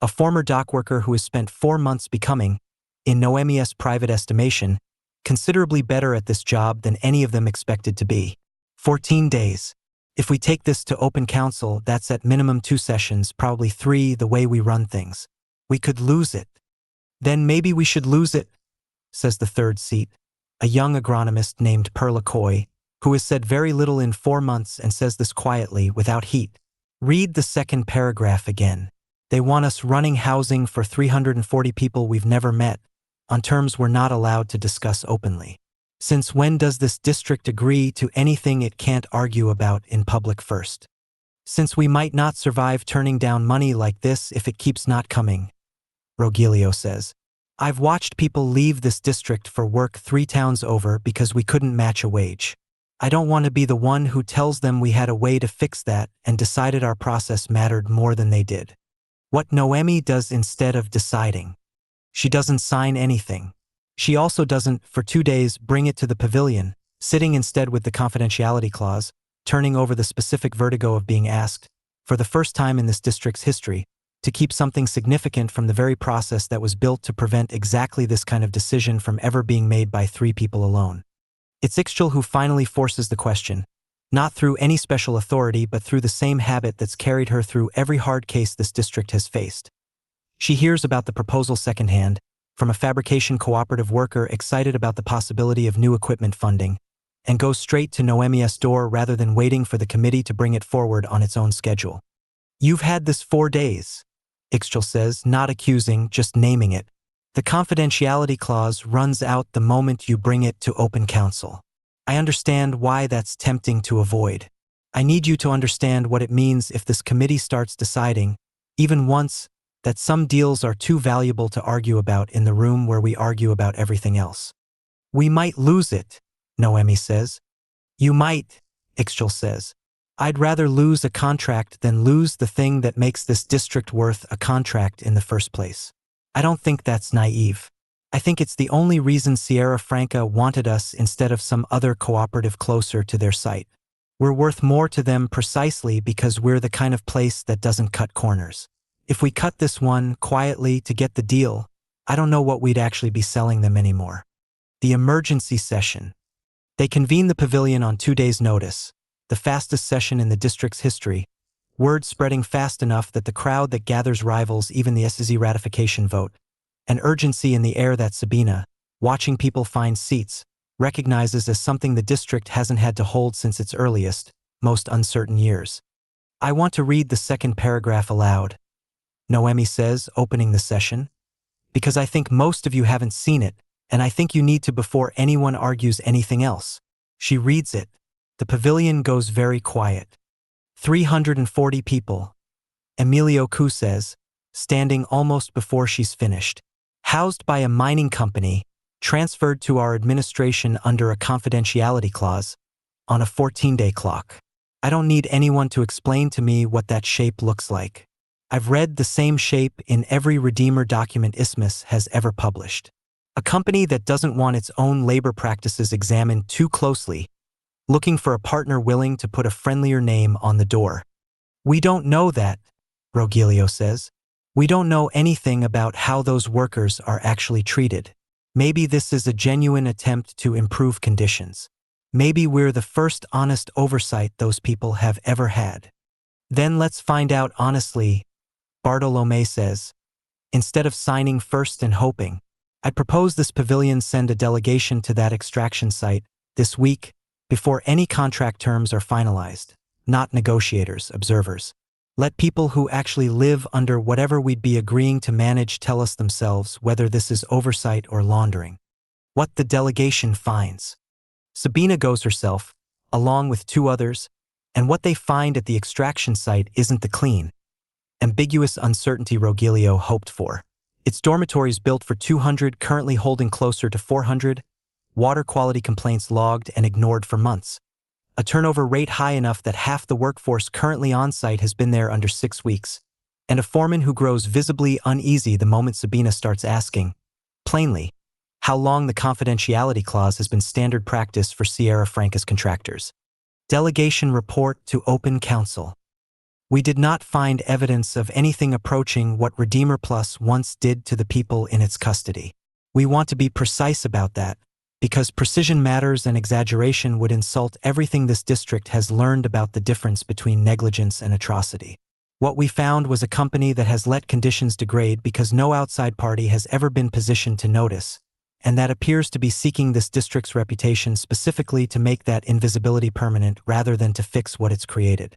a former dock worker who has spent 4 months becoming, in Noemi's private estimation, considerably better at this job than any of them expected to be. 14 days. If we take this to open council, that's at minimum 2 sessions, probably 3 the way we run things. We could lose it. Then maybe we should lose it, says the third seat, a young agronomist named Perla Coy, who has said very little in 4 months and says this quietly, without heat. Read the second paragraph again. They want us running housing for 340 people we've never met, on terms we're not allowed to discuss openly. Since when does this district agree to anything it can't argue about in public first? Since we might not survive turning down money like this if it keeps not coming, Rogelio says. I've watched people leave this district for work 3 towns over because we couldn't match a wage. I don't want to be the one who tells them we had a way to fix that and decided our process mattered more than they did. What Noemi does instead of deciding. She doesn't sign anything. She also doesn't, for 2 days, bring it to the pavilion, sitting instead with the confidentiality clause, turning over the specific vertigo of being asked, for the first time in this district's history, to keep something significant from the very process that was built to prevent exactly this kind of decision from ever being made by 3 people alone. It's Ixchel who finally forces the question, not through any special authority but through the same habit that's carried her through every hard case this district has faced. She hears about the proposal secondhand, from a fabrication cooperative worker excited about the possibility of new equipment funding, and goes straight to Noemi's door rather than waiting for the committee to bring it forward on its own schedule. "You've had this 4 days," Ixchel says, not accusing, just naming it. "The confidentiality clause runs out the moment you bring it to open council. I understand why that's tempting to avoid. I need you to understand what it means if this committee starts deciding, even once, that some deals are too valuable to argue about in the room where we argue about everything else. We might lose it," Noemi says. "You might," Ixchel says. "I'd rather lose a contract than lose the thing that makes this district worth a contract in the first place. I don't think that's naive. I think it's the only reason Sierra Franca wanted us instead of some other cooperative closer to their site. We're worth more to them precisely because we're the kind of place that doesn't cut corners. If we cut this one quietly to get the deal, I don't know what we'd actually be selling them anymore." The emergency session. They convene the pavilion on 2 days' notice, the fastest session in the district's history, word spreading fast enough that the crowd that gathers rivals even the SZ ratification vote, an urgency in the air that Sabina, watching people find seats, recognizes as something the district hasn't had to hold since its earliest, most uncertain years. "I want to read the second paragraph aloud," Noemi says, opening the session, "because I think most of you haven't seen it, and I think you need to before anyone argues anything else." She reads it. The pavilion goes very quiet. 340 people, Emilio Cu says, standing almost before she's finished. "Housed by a mining company, transferred to our administration under a confidentiality clause, on a 14-day clock. I don't need anyone to explain to me what that shape looks like. I've read the same shape in every Redeemer document Isthmus has ever published. A company that doesn't want its own labor practices examined too closely, looking for a partner willing to put a friendlier name on the door. We don't know that," Rogelio says. "We don't know anything about how those workers are actually treated. Maybe this is a genuine attempt to improve conditions. Maybe we're the first honest oversight those people have ever had. Then let's find out honestly," Bartolome says. "Instead of signing first and hoping, I'd propose this pavilion send a delegation to that extraction site this week before any contract terms are finalized, not negotiators, observers. Let people who actually live under whatever we'd be agreeing to manage tell us themselves whether this is oversight or laundering. What the delegation finds." Sabina goes herself, along with 2 others, and what they find at the extraction site isn't the clean, ambiguous uncertainty Rogelio hoped for. Its dormitories built for 200, currently holding closer to 400, water quality complaints logged and ignored for months, a turnover rate high enough that half the workforce currently on site has been there under 6 weeks, and a foreman who grows visibly uneasy the moment Sabina starts asking, plainly, how long the confidentiality clause has been standard practice for Sierra Franca's contractors. Delegation report to open council. "We did not find evidence of anything approaching what Redeemer Plus once did to the people in its custody. We want to be precise about that, because precision matters and exaggeration would insult everything this district has learned about the difference between negligence and atrocity. What we found was a company that has let conditions degrade because no outside party has ever been positioned to notice, and that appears to be seeking this district's reputation specifically to make that invisibility permanent rather than to fix what it's created.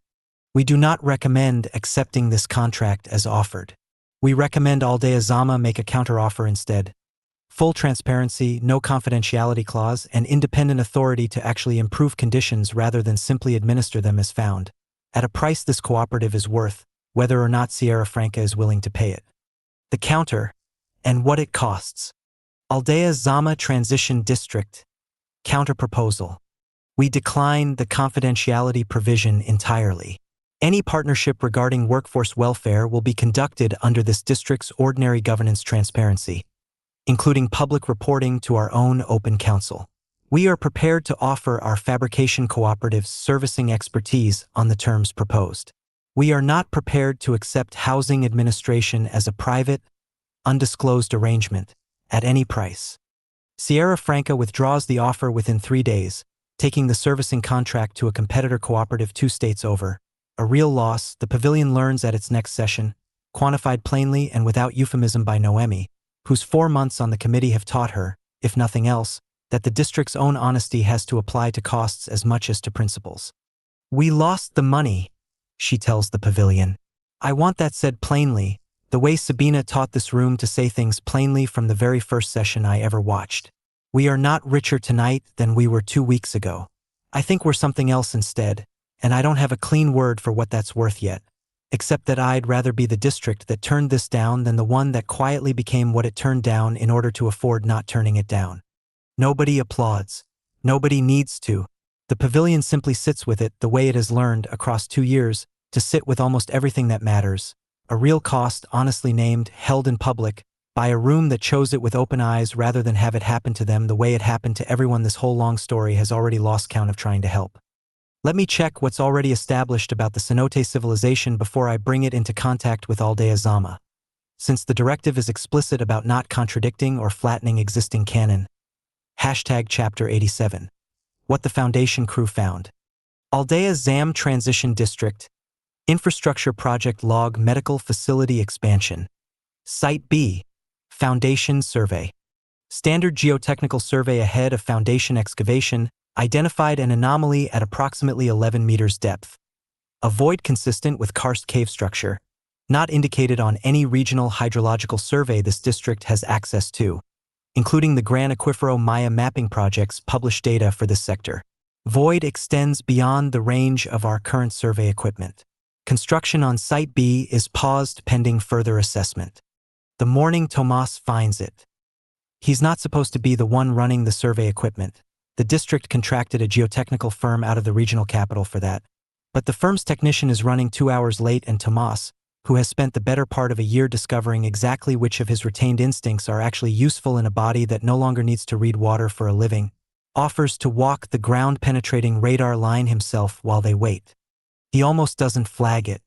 We do not recommend accepting this contract as offered. We recommend Aldea Zama make a counteroffer instead. Full transparency, no confidentiality clause, and independent authority to actually improve conditions rather than simply administer them is found, at a price this cooperative is worth, whether or not Sierra Franca is willing to pay it. The counter, and what it costs. Aldea Zama Transition District. Counterproposal. We decline the confidentiality provision entirely. Any partnership regarding workforce welfare will be conducted under this district's ordinary governance transparency, including public reporting to our own open council. We are prepared to offer our fabrication cooperative's servicing expertise on the terms proposed. We are not prepared to accept housing administration as a private, undisclosed arrangement at any price. Sierra Franca withdraws the offer within 3 days, taking the servicing contract to a competitor cooperative 2 states over. A real loss, the pavilion learns at its next session, quantified plainly and without euphemism by Noemi, whose 4 months on the committee have taught her, if nothing else, that the district's own honesty has to apply to costs as much as to principles. We lost the money, she tells the pavilion. I want that said plainly, the way Sabina taught this room to say things plainly from the very first session I ever watched. We are not richer tonight than we were 2 weeks ago. I think we're something else instead, and I don't have a clean word for what that's worth yet, except that I'd rather be the district that turned this down than the one that quietly became what it turned down in order to afford not turning it down. Nobody applauds. Nobody needs to. The pavilion simply sits with it the way it has learned across 2 years to sit with almost everything that matters. A real cost, honestly named, held in public, by a room that chose it with open eyes rather than have it happen to them the way it happened to everyone this whole long story has already lost count of trying to help. Let me check what's already established about the Cenote civilization before I bring it into contact with Aldea Zama. Since the directive is explicit about not contradicting or flattening existing canon. Chapter 87. What the Foundation crew found. Aldea Zam Transition District. Infrastructure Project Log Medical Facility Expansion. Site B. Foundation Survey. Standard geotechnical survey ahead of foundation excavation identified an anomaly at approximately 11 meters depth. A void consistent with karst cave structure, not indicated on any regional hydrological survey this district has access to, including the Gran Aquifero Maya mapping project's published data for this sector. Void extends beyond the range of our current survey equipment. Construction on Site B is paused pending further assessment. The morning Tomas finds it. He's not supposed to be the one running the survey equipment. The district contracted a geotechnical firm out of the regional capital for that. But the firm's technician is running 2 hours late, and Tomas, who has spent the better part of a year discovering exactly which of his retained instincts are actually useful in a body that no longer needs to read water for a living, offers to walk the ground-penetrating radar line himself while they wait. He almost doesn't flag it.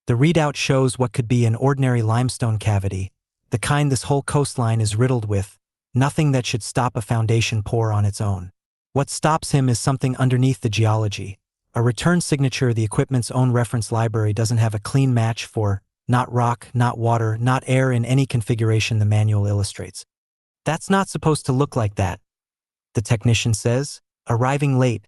The readout shows what could be an ordinary limestone cavity, the kind this whole coastline is riddled with, nothing that should stop a foundation pour on its own. What stops him is something underneath the geology, a return signature the equipment's own reference library doesn't have a clean match for, not rock, not water, not air in any configuration the manual illustrates. That's not supposed to look like that, the technician says, arriving late,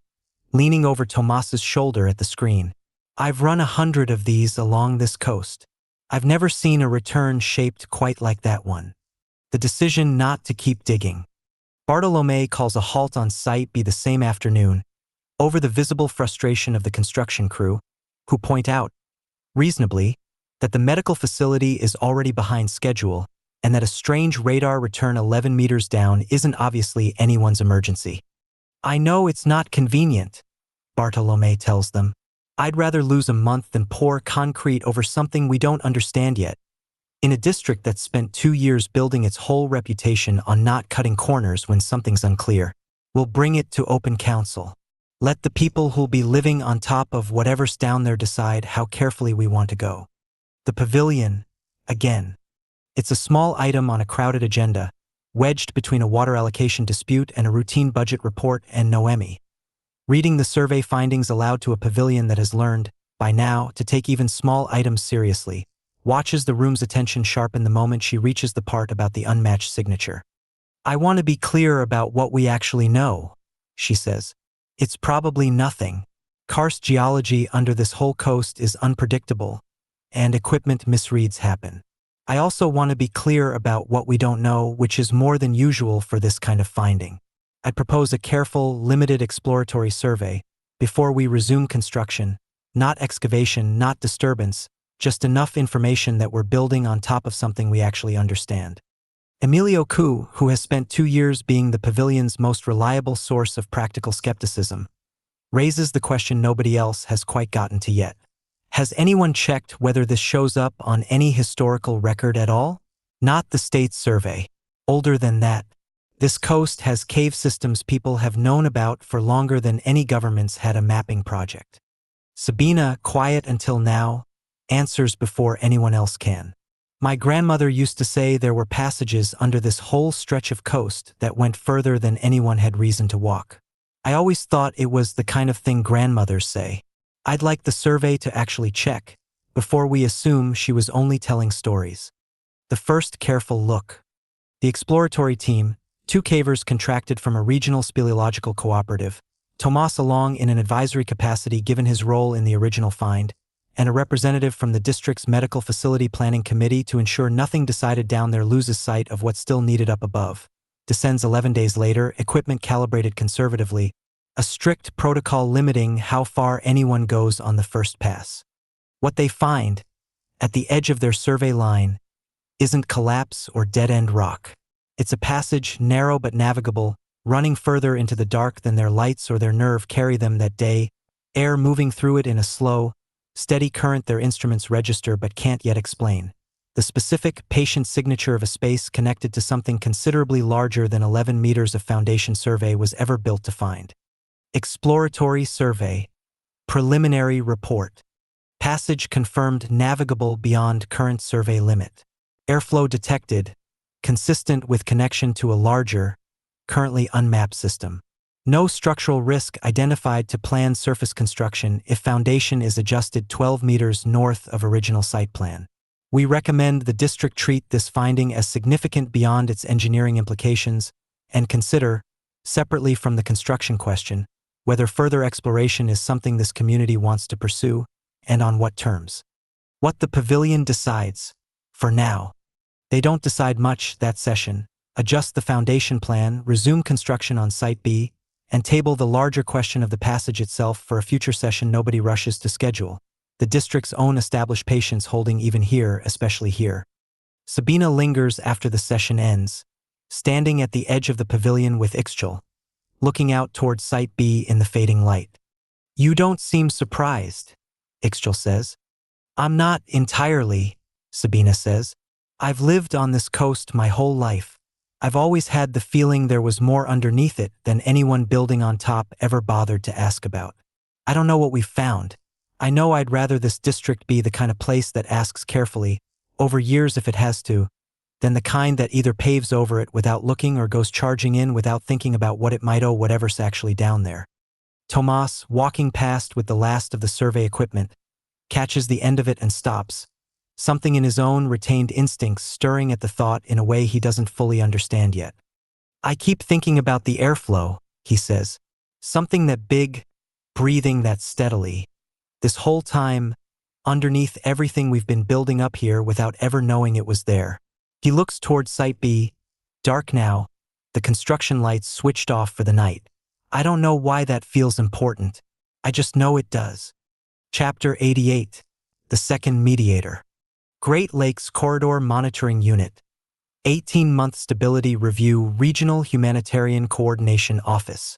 leaning over Tomas's shoulder at the screen. I've run 100 of these along this coast. I've never seen a return shaped quite like that one. The decision not to keep digging. Bartolome calls a halt on Site B the same afternoon, over the visible frustration of the construction crew, who point out, reasonably, that the medical facility is already behind schedule and that a strange radar return 11 meters down isn't obviously anyone's emergency. I know it's not convenient, Bartolome tells them. I'd rather lose a month than pour concrete over something we don't understand yet. In a district that's spent 2 years building its whole reputation on not cutting corners when something's unclear, we'll bring it to open council. Let the people who'll be living on top of whatever's down there decide how carefully we want to go. The pavilion, again. It's a small item on a crowded agenda, wedged between a water allocation dispute and a routine budget report and Noemi. Reading the survey findings aloud to a pavilion that has learned, by now, to take even small items seriously, watches the room's attention sharpen the moment she reaches the part about the unmatched signature. I want to be clear about what we actually know, she says. It's probably nothing. Karst geology under this whole coast is unpredictable, and equipment misreads happen. I also want to be clear about what we don't know, which is more than usual for this kind of finding. I'd propose a careful, limited exploratory survey before we resume construction, not excavation, not disturbance, just enough information that we're building on top of something we actually understand. Emilio Ku, who has spent 2 years being the pavilion's most reliable source of practical skepticism, raises the question nobody else has quite gotten to yet. Has anyone checked whether this shows up on any historical record at all? Not the state's survey. Older than that. This coast has cave systems people have known about for longer than any governments had a mapping project. Sabina, quiet until now, answers before anyone else can. My grandmother used to say there were passages under this whole stretch of coast that went further than anyone had reason to walk. I always thought it was the kind of thing grandmothers say. I'd like the survey to actually check, before we assume she was only telling stories. The first careful look. The exploratory team, 2 cavers contracted from a regional speleological cooperative, Tomas along in an advisory capacity given his role in the original find, and a representative from the district's medical facility planning committee to ensure nothing decided down there loses sight of what's still needed up above, descends 11 days later, equipment calibrated conservatively, a strict protocol limiting how far anyone goes on the first pass. What they find, at the edge of their survey line, isn't collapse or dead-end rock. It's a passage, narrow but navigable, running further into the dark than their lights or their nerve carry them that day, air moving through it in a slow, steady current their instruments register but can't yet explain. The specific, patient signature of a space connected to something considerably larger than 11 meters of foundation survey was ever built to find. Exploratory survey. Preliminary report. Passage confirmed navigable beyond current survey limit. Airflow detected, consistent with connection to a larger, currently unmapped system. No structural risk identified to planned surface construction if foundation is adjusted 12 meters north of original site plan. We recommend the district treat this finding as significant beyond its engineering implications and consider, separately from the construction question, whether further exploration is something this community wants to pursue and on what terms. What the pavilion decides, for now. They don't decide much that session, adjust the foundation plan, resume construction on Site B, and table the larger question of the passage itself for a future session nobody rushes to schedule, the district's own established patience holding even here, especially here. Sabina lingers after the session ends, standing at the edge of the pavilion with Ixchel, looking out toward Site B in the fading light. You don't seem surprised, Ixchel says. I'm not entirely, Sabina says. I've lived on this coast my whole life. I've always had the feeling there was more underneath it than anyone building on top ever bothered to ask about. I don't know what we've found. I know I'd rather this district be the kind of place that asks carefully, over years if it has to, than the kind that either paves over it without looking or goes charging in without thinking about what it might owe whatever's actually down there. Tomas, walking past with the last of the survey equipment, catches the end of it and stops, something in his own retained instincts stirring at the thought in a way he doesn't fully understand yet. I keep thinking about the airflow, he says. Something that big, breathing that steadily. This whole time, underneath everything we've been building up here without ever knowing it was there. He looks toward Site B, dark now, the construction lights switched off for the night. I don't know why that feels important. I just know it does. Chapter 88. The Second Mediator. Great Lakes Corridor Monitoring Unit. 18-month Stability Review Regional Humanitarian Coordination Office.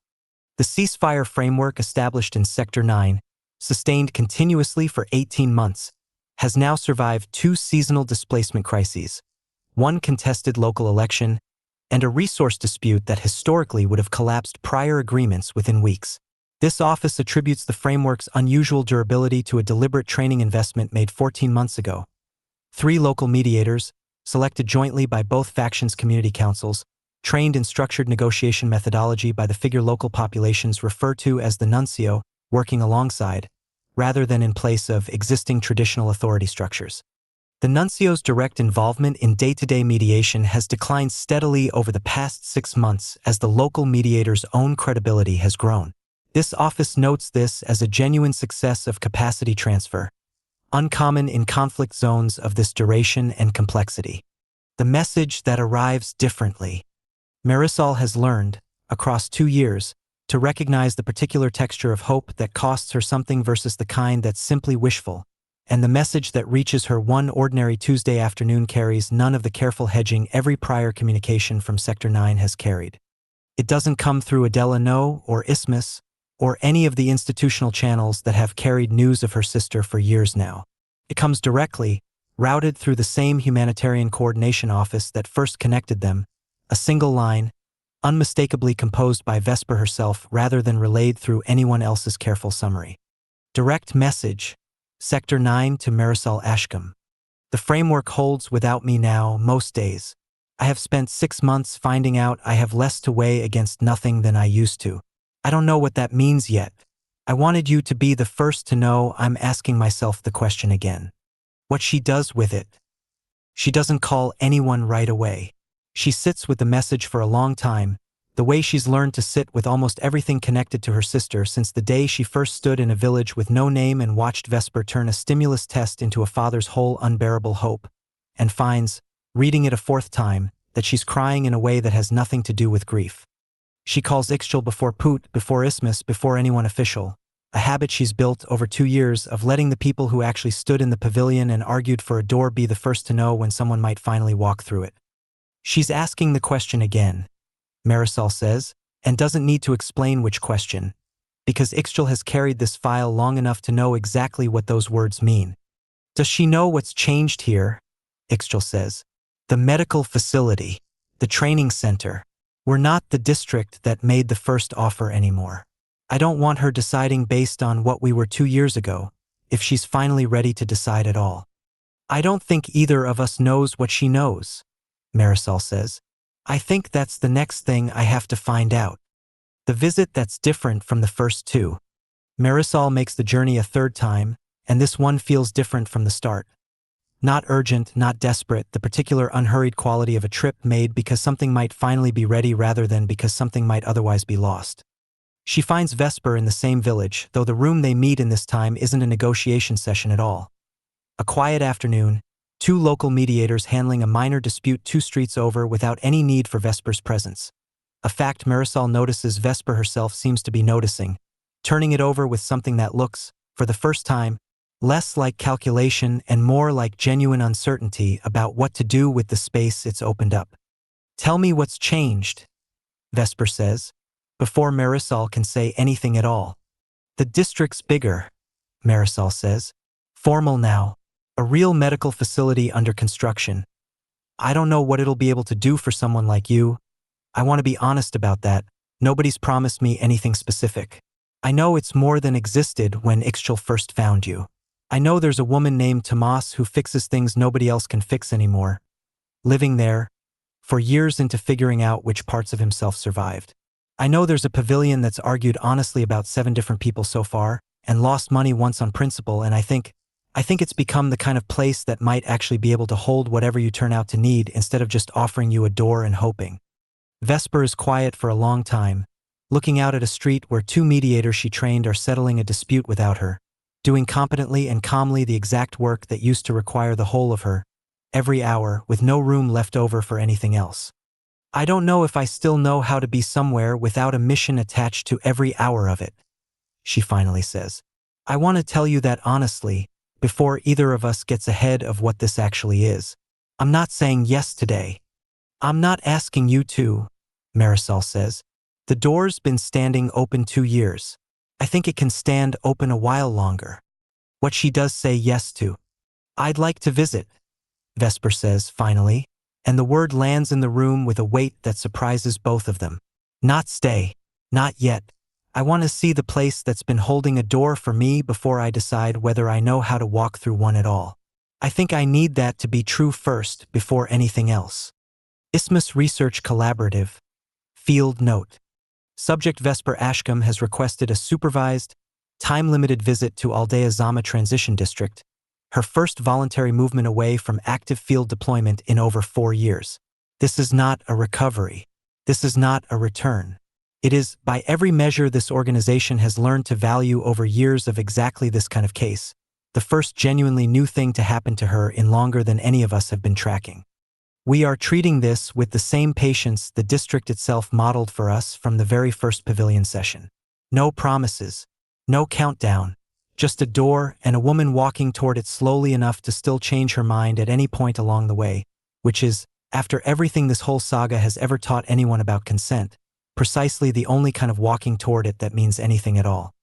The ceasefire framework established in Sector 9, sustained continuously for 18 months, has now survived 2 seasonal displacement crises, 1 contested local election, and a resource dispute that historically would have collapsed prior agreements within weeks. This office attributes the framework's unusual durability to a deliberate training investment made 14 months ago. 3 local mediators, selected jointly by both factions' community councils, trained in structured negotiation methodology by the figure local populations refer to as the nuncio, working alongside, rather than in place of existing traditional authority structures. The nuncio's direct involvement in day-to-day mediation has declined steadily over the past 6 months as the local mediator's own credibility has grown. This office notes this as a genuine success of capacity transfer, uncommon in conflict zones of this duration and complexity. The message that arrives differently. Marisol has learned, across 2 years, to recognize the particular texture of hope that costs her something versus the kind that's simply wishful, and the message that reaches her one ordinary Tuesday afternoon carries none of the careful hedging every prior communication from Sector 9 has carried. It doesn't come through Adela No or Isthmus, or any of the institutional channels that have carried news of her sister for years now. It comes directly, routed through the same humanitarian coordination office that first connected them, a single line, unmistakably composed by Vesper herself rather than relayed through anyone else's careful summary. Direct message, Sector 9 to Marisol Ashcombe. The framework holds without me now, most days. I have spent 6 months finding out I have less to weigh against nothing than I used to. I don't know what that means yet. I wanted you to be the first to know. I'm asking myself the question again. What she does with it. She doesn't call anyone right away. She sits with the message for a long time, the way she's learned to sit with almost everything connected to her sister since the day she first stood in a village with no name and watched Vesper turn a stimulus test into a father's whole unbearable hope, and finds, reading it a fourth time, that she's crying in a way that has nothing to do with grief. She calls Ixchel before Poot, before Isthmus, before anyone official, a habit she's built over 2 years of letting the people who actually stood in the pavilion and argued for a door be the first to know when someone might finally walk through it. She's asking the question again, Marisol says, and doesn't need to explain which question, because Ixchel has carried this file long enough to know exactly what those words mean. Does she know what's changed here? Ixchel says. The medical facility, the training center. We're not the district that made the first offer anymore. I don't want her deciding based on what we were 2 years ago, if she's finally ready to decide at all. I don't think either of us knows what she knows, Marisol says. I think that's the next thing I have to find out. The visit that's different from the first 2. Marisol makes the journey a 3rd time, and this one feels different from the start. Not urgent, not desperate, the particular unhurried quality of a trip made because something might finally be ready rather than because something might otherwise be lost. She finds Vesper in the same village, though the room they meet in this time isn't a negotiation session at all. A quiet afternoon, 2 local mediators handling a minor dispute 2 streets over without any need for Vesper's presence. A fact Marisol notices Vesper herself seems to be noticing, turning it over with something that looks, for the first time, less like calculation and more like genuine uncertainty about what to do with the space it's opened up. Tell me what's changed, Vesper says, before Marisol can say anything at all. The district's bigger, Marisol says. Formal now. A real medical facility under construction. I don't know what it'll be able to do for someone like you. I want to be honest about that. Nobody's promised me anything specific. I know it's more than existed when Ixchel first found you. I know there's a woman named Tomas who fixes things nobody else can fix anymore. Living there, for years into figuring out which parts of himself survived. I know there's a pavilion that's argued honestly about 7 different people so far, and lost money once on principle, and I think it's become the kind of place that might actually be able to hold whatever you turn out to need instead of just offering you a door and hoping. Vesper is quiet for a long time, looking out at a street where 2 mediators she trained are settling a dispute without her, doing competently and calmly the exact work that used to require the whole of her, every hour, with no room left over for anything else. I don't know if I still know how to be somewhere without a mission attached to every hour of it, she finally says. I want to tell you that honestly, before either of us gets ahead of what this actually is. I'm not saying yes today. I'm not asking you to, Marisol says. The door's been standing open 2 years. I think it can stand open a while longer. What she does say yes to. I'd like to visit, Vesper says finally, and the word lands in the room with a weight that surprises both of them. Not stay. Not yet. I want to see the place that's been holding a door for me before I decide whether I know how to walk through one at all. I think I need that to be true first before anything else. Isthmus Research Collaborative. Field Note. Subject Vesper Ashcombe has requested a supervised, time-limited visit to Aldea Zama Transition District, her first voluntary movement away from active field deployment in over 4 years. This is not a recovery. This is not a return. It is, by every measure this organization has learned to value over years of exactly this kind of case, the first genuinely new thing to happen to her in longer than any of us have been tracking. We are treating this with the same patience the district itself modeled for us from the very first pavilion session. No promises, no countdown, just a door and a woman walking toward it slowly enough to still change her mind at any point along the way, which is, after everything this whole saga has ever taught anyone about consent, precisely the only kind of walking toward it that means anything at all.